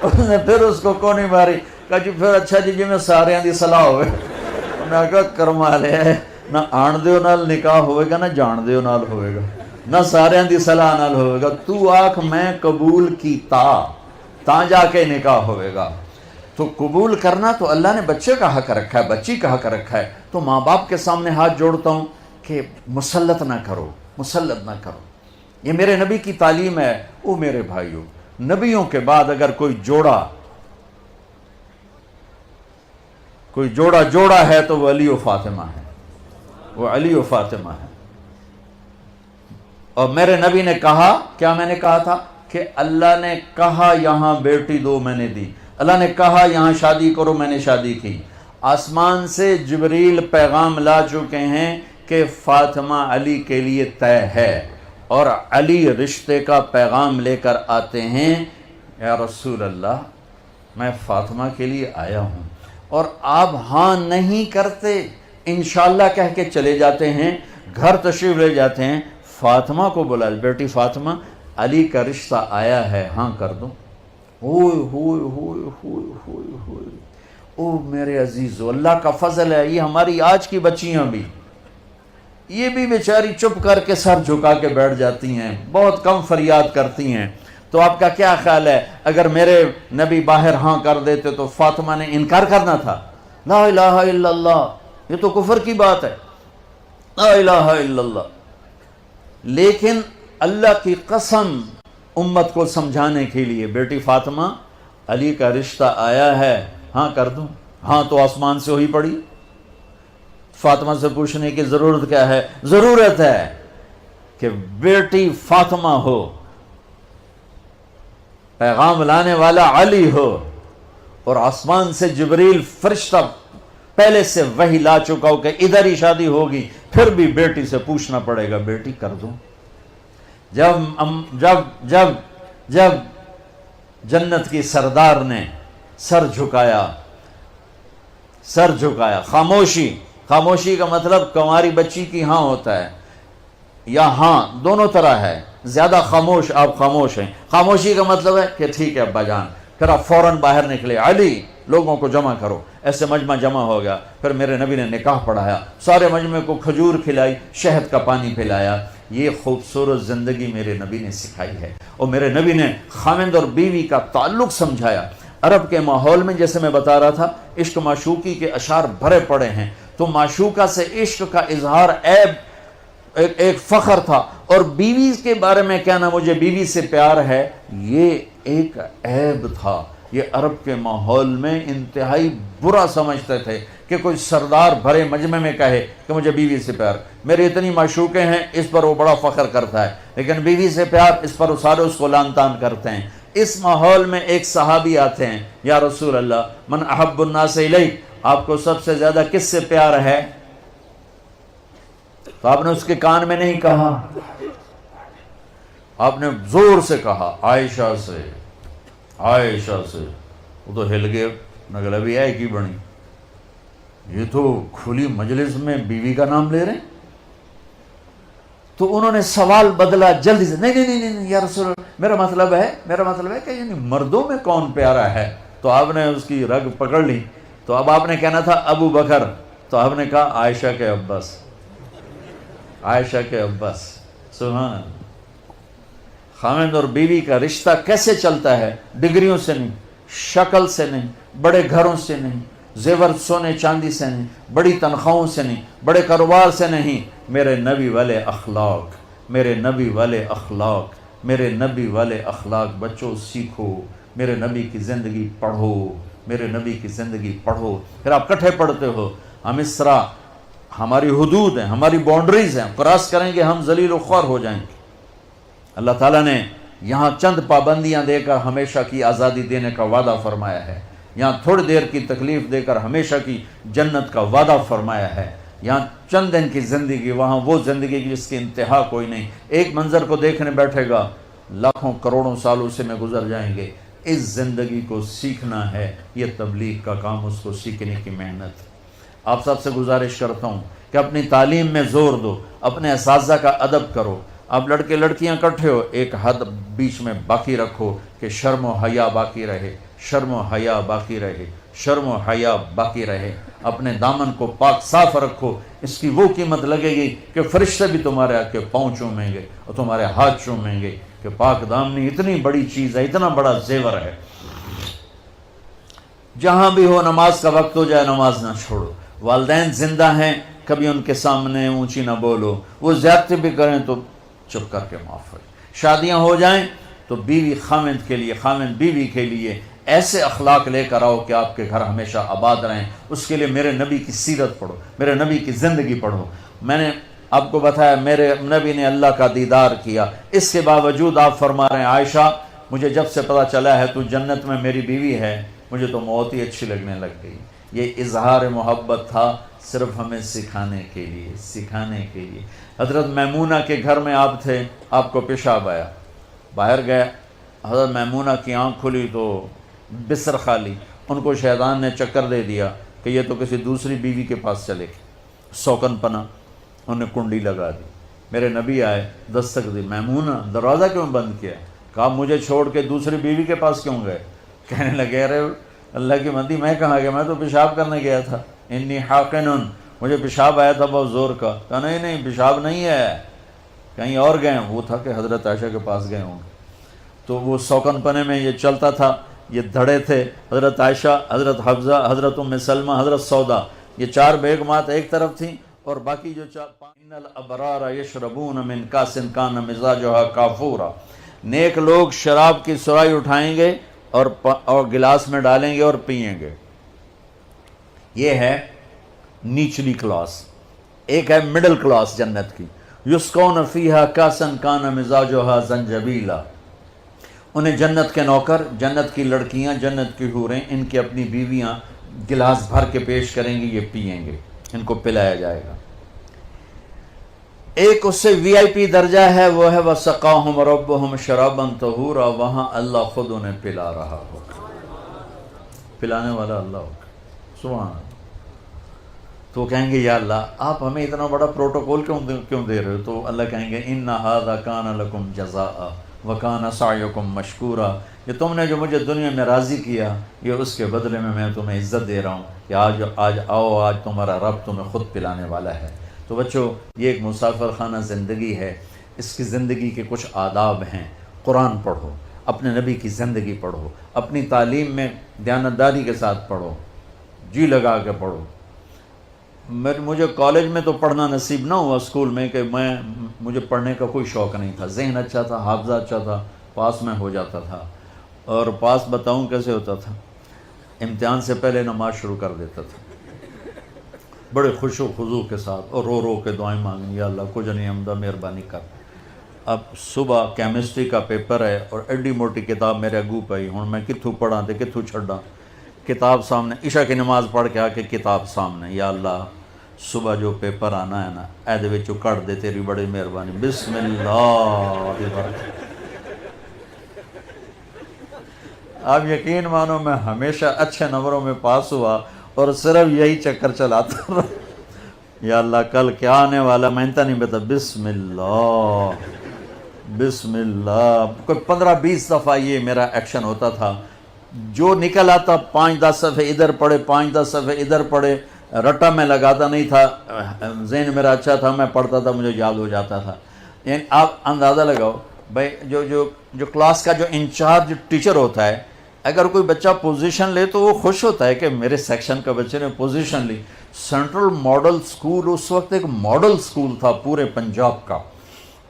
Speaker 2: اس نے پھر اس کو کونی ماری، کہا جی پھر اچھا جی میں سارے دی صلاح ہوئے۔ انہوں نے کہا کرما لیا ہے، نہ آن دیو نال نکاح ہوئے گا، نہ جان دیو نال ہوئے گا، نہ سارے دی صلاح نال ہوئے گا۔ تو آنکھ میں قبول کیتا تا جا کے نکاح ہوئے گا۔ تو قبول کرنا تو اللہ نے بچے کا حق رکھا ہے، بچی کا حق رکھا ہے۔ تو ماں باپ کے سامنے ہاتھ جوڑتا ہوں کہ مسلط نہ کرو، مسلط نہ کرو۔ یہ میرے نبی کی تعلیم ہے۔ او میرے بھائیوں، نبیوں کے بعد اگر کوئی جوڑا ہے تو وہ علی و فاطمہ ہے، وہ علی و فاطمہ ہے۔ اور میرے نبی نے کہا، کیا میں نے کہا تھا کہ اللہ نے کہا یہاں بیٹی دو میں نے دی، اللہ نے کہا یہاں شادی کرو میں نے شادی کی۔ آسمان سے جبریل پیغام لا چکے ہیں کہ فاطمہ علی کے لیے طے ہے، اور علی رشتے کا پیغام لے کر آتے ہیں، یا رسول اللہ میں فاطمہ کے لیے آیا ہوں، اور آپ ہاں نہیں کرتے، انشاءاللہ کہہ کے چلے جاتے ہیں، گھر تشریف لے جاتے ہیں، فاطمہ کو بلا، بیٹی فاطمہ علی کا رشتہ آیا ہے، ہاں کر دو۔ ہوئے ہوئے ہوئے ہوئے ہوئے ہوئے، او میرے عزیزو، اللہ کا فضل ہے، یہ ہماری آج کی بچیاں بھی، یہ بھی بیچاری چپ کر کے سر جھکا کے بیٹھ جاتی ہیں، بہت کم فریاد کرتی ہیں۔ تو آپ کا کیا خیال ہے اگر میرے نبی باہر ہاں کر دیتے تو فاطمہ نے انکار کرنا تھا؟ لا الہ الا اللہ، یہ تو کفر کی بات ہے، لا الہ الا اللہ۔ لیکن اللہ کی قسم امت کو سمجھانے کے لیے، بیٹی فاطمہ علی کا رشتہ آیا ہے، ہاں کر دوں۔ ہاں تو آسمان سے ہوئی پڑی۔ فاطمہ سے پوچھنے کی ضرورت کیا ہے؟ ضرورت ہے کہ بیٹی فاطمہ ہو، پیغام لانے والا علی ہو، اور آسمان سے جبریل فرشتہ پہلے سے وحی لا چکا ہو کہ ادھر ہی شادی ہوگی، پھر بھی بیٹی سے پوچھنا پڑے گا بیٹی کر دوں۔ جب جنت کی سردار نے سر جھکایا، خاموشی کا مطلب کنواری بچی کی ہاں ہوتا ہے، یا ہاں دونوں طرح ہے، زیادہ خاموش آپ خاموش ہیں، خاموشی کا مطلب ہے کہ ٹھیک ہے ابا جان، پھر آپ فوراً باہر نکلے، علی لوگوں کو جمع کرو۔ ایسے مجمع جمع ہو گیا، پھر میرے نبی نے نکاح پڑھایا، سارے مجمع کو کھجور کھلائی، شہد کا پانی پلایا۔ یہ خوبصورت زندگی میرے نبی نے سکھائی ہے، اور میرے نبی نے خامند اور بیوی کا تعلق سمجھایا۔ عرب کے ماحول میں جیسے میں بتا رہا تھا، عشق معشوقی کے اشعار بھرے پڑے ہیں، تو معشوقہ سے عشق کا اظہار ایک فخر تھا، اور بیوی کے بارے میں کہنا مجھے بیوی سے پیار ہے، یہ ایک عیب تھا. یہ عرب کے ماحول میں انتہائی برا سمجھتے تھے کہ کوئی سردار بھرے مجمع میں کہے کہ مجھے بیوی سے پیار. میری اتنی معشوقیں ہیں، اس پر وہ بڑا فخر کرتا ہے، لیکن بیوی سے پیار، اس پر سارے اس کو لعن طعن کرتے ہیں. اس ماحول میں ایک صحابی آتے ہیں، یا رسول اللہ من احب الناس الیک، آپ کو سب سے زیادہ کس سے پیار ہے؟ تو آپ نے اس کے کان میں نہیں کہا، آپ نے زور سے کہا عائشہ سے. عائشہ سے وہ تو ہل گئے، نگلا بھی ہے کی بنی، یہ تو کھلی مجلس میں بیوی کا نام لے رہے ہیں. تو انہوں نے سوال بدلا جلدی سے، نہیں نہیں نہیں نہیں یا رسول اللہ، میرا مطلب ہے کہ یعنی مردوں میں کون پیارا ہے. تو آپ نے اس کی رگ پکڑ لی. تو اب آپ نے کہنا تھا ابو بکر، تو آپ نے کہا عائشہ کے عباس، عائشہ کے عباس. سبحان اللہ. خاوند اور بیوی کا رشتہ کیسے چلتا ہے؟ ڈگریوں سے نہیں، شکل سے نہیں، بڑے گھروں سے نہیں، زیور سونے چاندی سے نہیں، بڑی تنخواہوں سے نہیں، بڑے کاروبار سے نہیں. میرے نبی والے اخلاق، میرے نبی والے اخلاق، میرے نبی والے اخلاق. بچوں سیکھو، میرے نبی کی زندگی پڑھو، میرے نبی کی زندگی پڑھو. پھر آپ کٹھے پڑھتے ہو. ہم اس طرح، ہماری حدود ہیں، ہماری باؤنڈریز ہیں، کراس کریں گے ہم ذلیل و خوار ہو جائیں گے. اللہ تعالیٰ نے یہاں چند پابندیاں دے کر ہمیشہ کی آزادی دینے کا وعدہ فرمایا ہے. یہاں تھوڑی دیر کی تکلیف دے کر ہمیشہ کی جنت کا وعدہ فرمایا ہے. یہاں چند دن کی زندگی، وہاں وہ زندگی جس کی انتہا کوئی نہیں. ایک منظر کو دیکھنے بیٹھے گا، لاکھوں کروڑوں سالوں سے میں گزر جائیں گے. اس زندگی کو سیکھنا ہے، یہ تبلیغ کا کام، اس کو سیکھنے کی محنت. آپ سب سے گزارش کرتا ہوں کہ اپنی تعلیم میں زور دو، اپنے اساتذہ کا ادب کرو. آپ لڑکے لڑکیاں کٹھے ہو، ایک حد بیچ میں باقی رکھو کہ شرم و حیا باقی رہے، شرم و حیا باقی رہے، شرم و حیا باقی رہے. اپنے دامن کو پاک صاف رکھو. اس کی وہ قیمت لگے گی کہ فرشتے بھی تمہارے آ کے پاؤں چومیں گے اور تمہارے ہاتھ چومیں گے کہ پاک دامنی اتنی بڑی چیز ہے، اتنا بڑا زیور ہے. جہاں بھی ہو نماز کا وقت ہو جائے نماز نہ چھوڑو. والدین زندہ ہیں، کبھی ان کے سامنے اونچی نہ بولو. وہ زیادتی بھی کریں تو چپ کر کے معاف کریں. شادیاں ہو جائیں تو بیوی خاوند کے لیے، خاوند بیوی کے لیے ایسے اخلاق لے کر آؤ کہ آپ کے گھر ہمیشہ آباد رہیں. اس کے لیے میرے نبی کی سیرت پڑھو، میرے نبی کی زندگی پڑھو. میں نے آپ کو بتایا میرے نبی نے اللہ کا دیدار کیا، اس کے باوجود آپ فرما رہے ہیں عائشہ مجھے جب سے پتہ چلا ہے تو جنت میں میری بیوی ہے، مجھے تو موت ہی اچھی لگنے لگ گئی. یہ اظہار محبت تھا صرف ہمیں سکھانے کے لیے، سکھانے کے لیے. حضرت میمونہ کے گھر میں آپ تھے، آپ کو پیشاب آیا، باہر گئے. حضرت میمونہ کی آنکھ کھلی تو بستر خالی. ان کو شیطان نے چکر دے دیا کہ یہ تو کسی دوسری بیوی کے پاس چلے گی. سوکن پنا انہوں نے کنڈی لگا دی. میرے نبی آئے، دستک دی، میمونہ دروازہ کیوں بند کیا؟ کہا مجھے چھوڑ کے دوسری بیوی کے پاس کیوں گئے؟ کہنے لگے ارے اللہ کی بندی میں کہاں گیا، میں تو پیشاب کرنے گیا تھا. انی حاقنن، مجھے پیشاب آیا تھا بہت زور کا. کہا نہیں نہیں پیشاب نہیں ہے، کہیں اور گئے. وہ تھا کہ حضرت عائشہ کے پاس گئے ہوں گے. تو وہ سوکن پنے میں یہ چلتا تھا، یہ دھڑے تھے. حضرت عائشہ، حضرت حفصہ، حضرت ام سلمہ، حضرت سودا، یہ چار بیگمات ایک طرف تھیں اور باقی جو ان الابرار یشربون من کاس کان مزاجھا کافورا. نیک لوگ شراب کی سرائی اٹھائیں گے اور گلاس میں ڈالیں گے اور پئیں گے. یہ ہے نیچلی کلاس. ایک ہے مڈل کلاس جنت کی. یسقون فیہا کاسن کان مزاجھا زنجبیلا. انہیں جنت کے نوکر، جنت کی لڑکیاں، جنت کی حوریں، ان کی اپنی بیویاں گلاس بھر کے پیش کریں گی، یہ پئیں گے، ان کو پلایا جائے گا. ایک اس سے وی آئی پی درجہ ہے، وہ ہے وَسَقَاهُمْ رَبُّهُمْ شَرَابًا طَهُورًا. وہاں اللہ خود انہیں پلا رہا ہوگا، پلانے والا اللہ ہوگا. سبحان اللہ. تو کہیں گے یا اللہ آپ ہمیں اتنا بڑا پروٹوکول کیوں دے رہے ہو؟ تو اللہ کہیں گے إِنَّ هَذَا كَانَ لَكُمْ جَزَاءً وَكَانَ سَعْيُكُمْ مَشْكُورًا. یہ تم نے جو مجھے دنیا میں راضی کیا، یہ اس کے بدلے میں تمہیں عزت دے رہا ہوں کہ آج آؤ، آج تمہارا رب تمہیں خود پلانے والا ہے. تو بچوں یہ ایک مسافر خانہ زندگی ہے. اس کی زندگی کے کچھ آداب ہیں. قرآن پڑھو، اپنے نبی کی زندگی پڑھو، اپنی تعلیم میں دیانتداری کے ساتھ پڑھو، جی لگا کے پڑھو. مجھے کالج میں تو پڑھنا نصیب نہ ہوا اسکول میں، کہ مجھے پڑھنے کا کوئی شوق نہیں تھا، ذہن اچھا تھا، حافظہ اچھا تھا، پاس میں ہو جاتا تھا. اور پاس بتاؤں کیسے ہوتا تھا؟ امتحان سے پہلے نماز شروع کر دیتا تھا بڑے خشوع و خضوع کے ساتھ، اور رو رو کے دعائیں مانگیں، یا اللہ کچھ نہیں حمدہ مہربانی کر. اب صبح کیمسٹری کا پیپر ہے اور ایڈی موٹی کتاب میرے اگو پئی، ہوں میں کتھوں پڑھاں تے کتھوں چھڈاں. کتاب سامنے، عشاء کی نماز پڑھ کے آ کے کتاب سامنے، یا اللہ صبح جو پیپر آنا ہے نا ایدے وچوں کٹ دے، تیری بڑی مہربانی، بسم اللہ. آپ یقین مانو میں ہمیشہ اچھے نمبروں میں پاس ہوا اور صرف یہی چکر چلاتا رہا، یا اللہ کل کیا آنے والا میں انتا نہیں بتا، بسم اللہ بسم اللہ. کوئی 15-20 دفعہ یہ میرا ایکشن ہوتا تھا. جو نکل آتا 5-10 صفحے ادھر پڑھے، 5-10 صفحے ادھر پڑھے، رٹا میں لگاتا نہیں تھا، ذہن میرا اچھا تھا، میں پڑھتا تھا، مجھے یاد ہو جاتا تھا. یعنی آپ اندازہ لگاؤ بھائی، جو کلاس کا جو انچارج ٹیچر ہوتا ہے، اگر کوئی بچہ پوزیشن لے تو وہ خوش ہوتا ہے کہ میرے سیکشن کا بچے نے پوزیشن لی. سینٹرل ماڈل سکول اس وقت ایک ماڈل سکول تھا پورے پنجاب کا،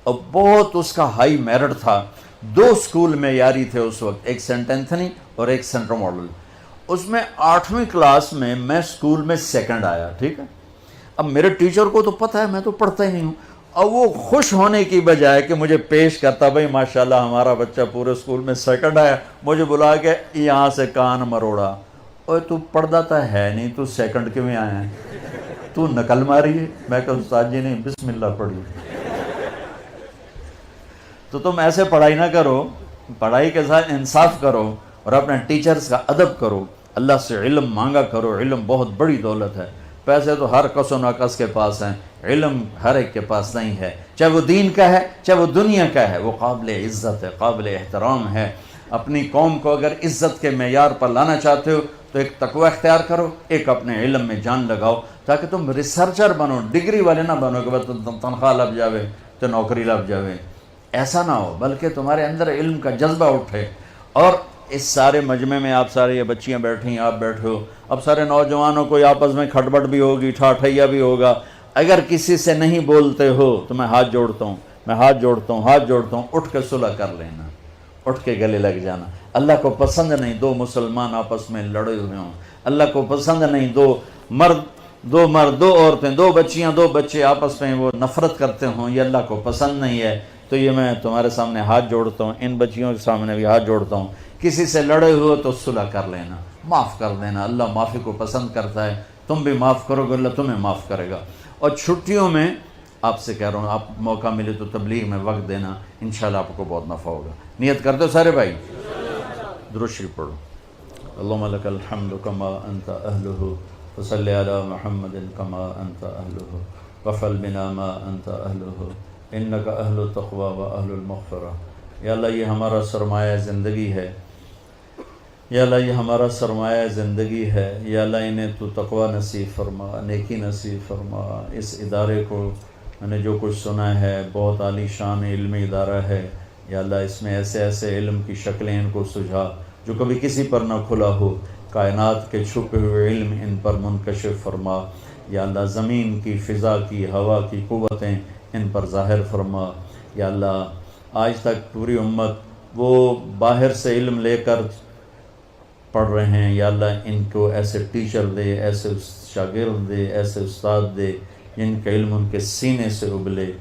Speaker 2: اور بہت اس کا ہائی میرٹ تھا. 2 سکول معیاری تھے اس وقت، ایک سینٹ اینتھنی اور ایک سینٹرل ماڈل. اس میں 8ویں کلاس میں میں سکول میں سیکنڈ آیا. ٹھیک ہے، اب میرے ٹیچر کو تو پتہ ہے میں تو پڑھتا ہی نہیں ہوں، اور وہ خوش ہونے کی بجائے کہ مجھے پیش کرتا، بھائی ماشاءاللہ ہمارا بچہ پورے سکول میں سیکنڈ آیا، مجھے بلا کے یہاں سے کان مروڑا، اوے تو پڑھتا تو ہے نہیں، تو سیکنڈ کیوں آیا ہے، تو نقل ماری ہے. میں کہا استاد جی نے بسم اللہ پڑھی. تو تم ایسے پڑھائی نہ کرو، پڑھائی کے ساتھ انصاف کرو اور اپنے ٹیچرز کا ادب کرو، اللہ سے علم مانگا کرو. علم بہت بڑی دولت ہے. پیسے تو ہر کس و ناقص کے پاس ہیں، علم ہر ایک کے پاس نہیں ہے، چاہے وہ دین کا ہے چاہے وہ دنیا کا ہے، وہ قابل عزت ہے، قابل احترام ہے. اپنی قوم کو اگر عزت کے معیار پر لانا چاہتے ہو تو ایک تقوی اختیار کرو، ایک اپنے علم میں جان لگاؤ، تاکہ تم ریسرچر بنو، ڈگری والے نہ بنو کہ بس تنخواہ لگ جاوے تو نوکری لگ جاوے. ایسا نہ ہو، بلکہ تمہارے اندر علم کا جذبہ اٹھے. اور اس سارے مجمع میں آپ سارے، یہ بچیاں بیٹھی ہیں، آپ بیٹھے ہو، اب سارے نوجوانوں کو آپس میں کھٹبٹ بھی ہوگی، ٹھاٹھیا بھی ہوگا. اگر کسی سے نہیں بولتے ہو تو میں ہاتھ جوڑتا ہوں، ہاتھ جوڑتا ہوں، اٹھ کے صلح کر لینا، اٹھ کے گلے لگ جانا. اللہ کو پسند نہیں 2 مسلمان آپس میں لڑے ہوئے ہوں. اللہ کو پسند نہیں 2 مرد 2 عورتیں، 2 بچیاں 2 بچے آپس میں وہ نفرت کرتے ہوں. یہ اللہ کو پسند نہیں ہے. تو یہ میں تمہارے سامنے ہاتھ جوڑتا ہوں، ان بچیوں کے سامنے بھی ہاتھ جوڑتا ہوں. کسی سے لڑے ہوئے تو صلح کر لینا، معاف کر دینا. اللہ معافی کو پسند کرتا ہے. تم بھی معاف کرو گے، اللہ تمہیں معاف کرے گا. اور چھٹیوں میں آپ سے کہہ رہا ہوں، آپ موقع ملے تو تبلیغ میں وقت دینا، انشاءاللہ آپ کو بہت نفع ہوگا. نیت کرتے ہو سارے بھائی؟ درود شریف پڑھو. اللہم لک الحمد کما انت اہلہ وصلی علی محمد کما انت اہلہ وفعل بنا ما انت اہلہ انک اہل التقوی و اہل المغفرہ. یا اللہ یہ ہمارا سرمایہ زندگی ہے، یا اللہ یہ ہمارا سرمایہ زندگی ہے. یا اللہ انہیں تو تقوی نصیب فرما، نیکی نصیب فرما. اس ادارے کو میں نے جو کچھ سنا ہے، بہت عالی شان علمی ادارہ ہے. یا اللہ اس میں ایسے ایسے علم کی شکلیں ان کو سجھا جو کبھی کسی پر نہ کھلا ہو. کائنات کے چھپے ہوئے علم ان پر منکشف فرما. یا اللہ زمین کی، فضا کی، ہوا کی قوتیں ان پر ظاہر فرما. یا اللہ آج تک پوری امت وہ باہر سے علم لے کر پڑھ رہے ہیں، یا اللہ ان کو ایسے ٹیچر دے، ایسے شاگرد دے، ایسے استاد دے جن کا علم ان کے سینے سے ابلے،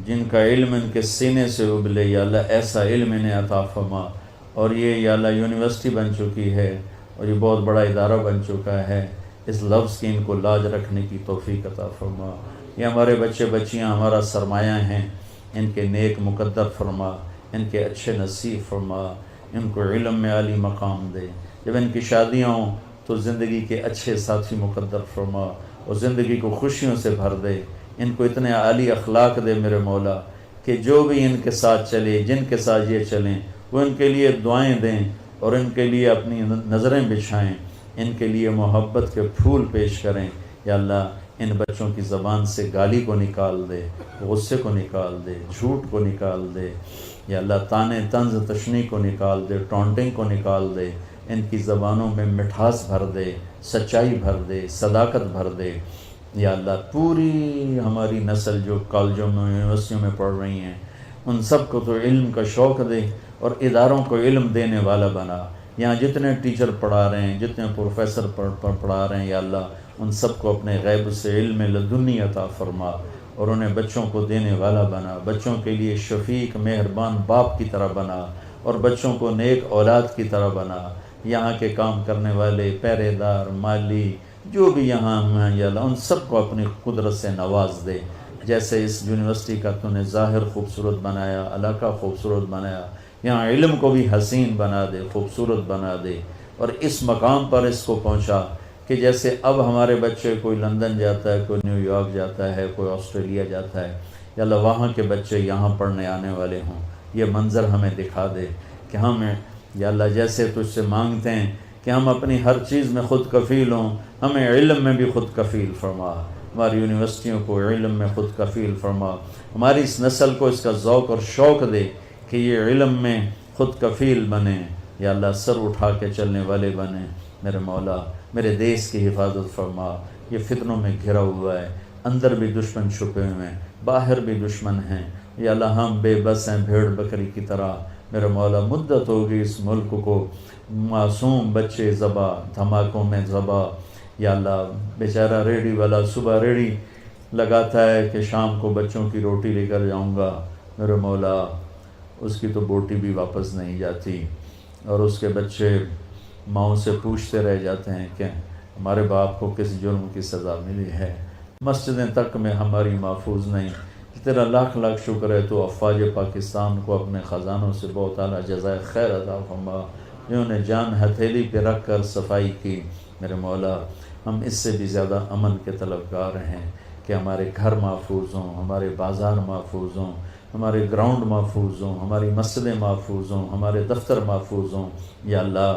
Speaker 2: جن کا علم ان کے سینے سے ابلے. یا اللہ ایسا علم انہیں عطا فرما. اور یہ یا اللہ یونیورسٹی بن چکی ہے اور یہ بہت بڑا ادارہ بن چکا ہے، اس لفظ کی ان کو لاج رکھنے کی توفیق عطا فرما. یہ ہمارے بچے بچیاں ہمارا سرمایہ ہیں، ان کے نیک مقدر فرما، ان کے اچھے نصیب فرما، ان کو علم میں عالی مقام دے. جب ان کی شادیاں ہوں تو زندگی کے اچھے ساتھی مقدر فرما اور زندگی کو خوشیوں سے بھر دے. ان کو اتنے عالی اخلاق دے میرے مولا کہ جو بھی ان کے ساتھ چلے، جن کے ساتھ یہ چلیں، وہ ان کے لیے دعائیں دیں اور ان کے لیے اپنی نظریں بچھائیں، ان کے لیے محبت کے پھول پیش کریں. یا اللہ ان بچوں کی زبان سے گالی کو نکال دے، غصے کو نکال دے، جھوٹ کو نکال دے. یا اللہ طعنے طنز تشنیع کو نکال دے، ٹونٹنگ کو نکال دے. ان کی زبانوں میں مٹھاس بھر دے، سچائی بھر دے، صداقت بھر دے۔ یا اللہ پوری ہماری نسل جو کالجوں میں یونیورسٹیوں میں پڑھ رہی ہیں ان سب کو تو علم کا شوق دے اور اداروں کو علم دینے والا بنا۔ یہاں جتنے ٹیچر پڑھا رہے ہیں، جتنے پروفیسر پڑھا رہے ہیں، یا اللہ ان سب کو اپنے غیب سے علم لدنی عطا فرما اور انہیں بچوں کو دینے والا بنا، بچوں کے لیے شفیق مہربان باپ کی طرح بنا اور بچوں کو نیک اولاد کی طرح بنا۔ یہاں کے کام کرنے والے، پہرے دار، مالی، جو بھی یہاں ہیں یا اللہ ان سب کو اپنی قدرت سے نواز دے۔ جیسے اس یونیورسٹی کا تو نے ظاہر خوبصورت بنایا، علاقہ خوبصورت بنایا، یہاں علم کو بھی حسین بنا دے، خوبصورت بنا دے، اور اس مقام پر اس کو پہنچا کہ جیسے اب ہمارے بچے کوئی لندن جاتا ہے، کوئی نیو یارک جاتا ہے، کوئی آسٹریلیا جاتا ہے، یا اللہ وہاں کے بچے یہاں پڑھنے آنے والے ہوں۔ یہ منظر ہمیں دکھا دے کہ ہمیں یا اللہ جیسے تجھ سے مانگتے ہیں کہ ہم اپنی ہر چیز میں خود کفیل ہوں، ہمیں علم میں بھی خود کفیل فرما، ہماری یونیورسٹیوں کو علم میں خود کفیل فرما، ہماری اس نسل کو اس کا ذوق اور شوق دے کہ یہ علم میں خود کفیل بنے، یا اللہ سر اٹھا کے چلنے والے بنے۔ میرے مولا میرے دیس کی حفاظت فرما، یہ فتنوں میں گھرا ہوا ہے، اندر بھی دشمن چھپے ہوئے ہیں، باہر بھی دشمن ہیں، یا اللہ ہم بے بس ہیں بھیڑ بکری کی طرح۔ میرے مولا مدت ہوگی اس ملک کو معصوم بچے ذبح، دھماکوں میں ذبح، یا اللہ بیچارہ ریڑھی والا صبح ریڑھی لگاتا ہے کہ شام کو بچوں کی روٹی لے کر جاؤں گا، میرے مولا اس کی تو بوٹی بھی واپس نہیں جاتی، اور اس کے بچے ماؤں سے پوچھتے رہ جاتے ہیں کہ ہمارے باپ کو کس جرم کی سزا ملی ہے۔ مسجدیں تک میں ہماری محفوظ نہیں۔ تیرا لاکھ لاکھ شکر ہے تو افواج پاکستان کو اپنے خزانوں سے بہت اعلیٰ جزائے خیر عطا فرما، جنہوں نے جان ہتھیلی پہ رکھ کر صفائی کی۔ میرے مولا ہم اس سے بھی زیادہ امن کے طلبگار ہیں کہ ہمارے گھر محفوظ ہوں، ہمارے بازار محفوظ ہوں، ہمارے گراؤنڈ محفوظ ہوں، ہماری مسجدیں محفوظ ہوں، ہمارے دفتر محفوظ ہوں۔ یا اللہ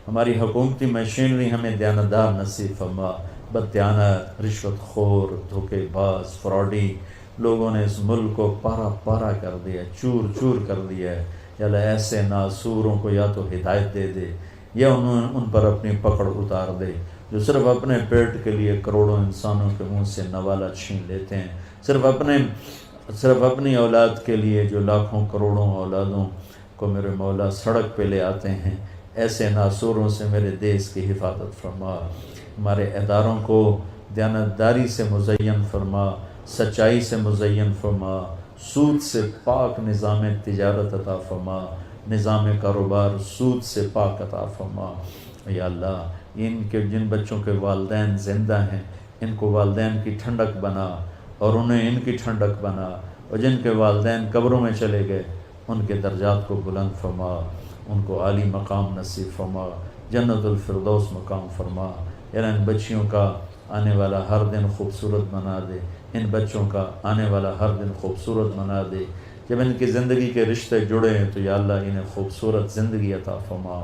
Speaker 2: ہماری حکومتی مشینری ہمیں دیانتدار نصیب فرما۔ بددیانت، رشوت خور، دھوکے باز، فراڈی لوگوں نے اس ملک کو پارا پارا کر دیا، چور چور کر دیا ہے۔ یا اللہ ایسے ناسوروں کو یا تو ہدایت دے دے یا ان پر اپنی پکڑ اتار دے، جو صرف اپنے پیٹ کے لیے کروڑوں انسانوں کے منہ سے نوالا چھین لیتے ہیں، صرف اپنی اولاد کے لیے جو لاکھوں کروڑوں اولادوں کو میرے مولا سڑک پہ لے آتے ہیں۔ ایسے ناسوروں سے میرے دیس کی حفاظت فرما، ہمارے اداروں کو دیانتداری سے مزین فرما، سچائی سے مزین فرما، سود سے پاک نظام تجارت عطا فرما، نظام کاروبار سود سے پاک عطا فرما۔ یا اللہ ان کے جن بچوں کے والدین زندہ ہیں ان کو والدین کی ٹھنڈک بنا اور انہیں ان کی ٹھنڈک بنا، اور جن کے والدین قبروں میں چلے گئے ان کے درجات کو بلند فرما، ان کو عالی مقام نصیب فرما، جنت الفردوس مقام فرما۔ یعنی ان بچیوں کا آنے والا ہر دن خوبصورت بنا دے، ان بچوں کا آنے والا ہر دن خوبصورت بنا دے۔ جب ان کی زندگی کے رشتے جڑے ہیں تو یا اللہ انہیں خوبصورت زندگی عطا فرما۔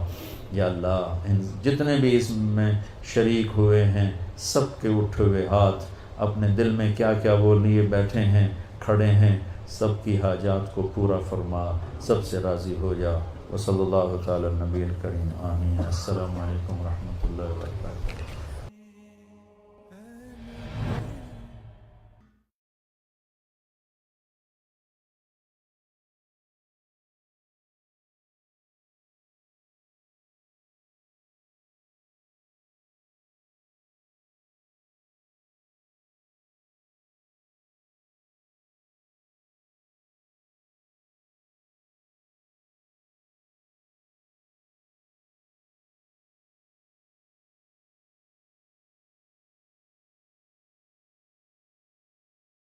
Speaker 2: یا اللہ ان جتنے بھی اس میں شریک ہوئے ہیں سب کے اٹھے ہوئے ہاتھ اپنے دل میں کیا کیا وہ لیے بیٹھے ہیں، کھڑے ہیں، سب کی حاجات کو پورا فرما، سب سے راضی ہو جا۔ وصلی اللہ تعالی نبی الکریم، آمین۔ السلام علیکم ورحمۃ اللہ وبرکاتہ۔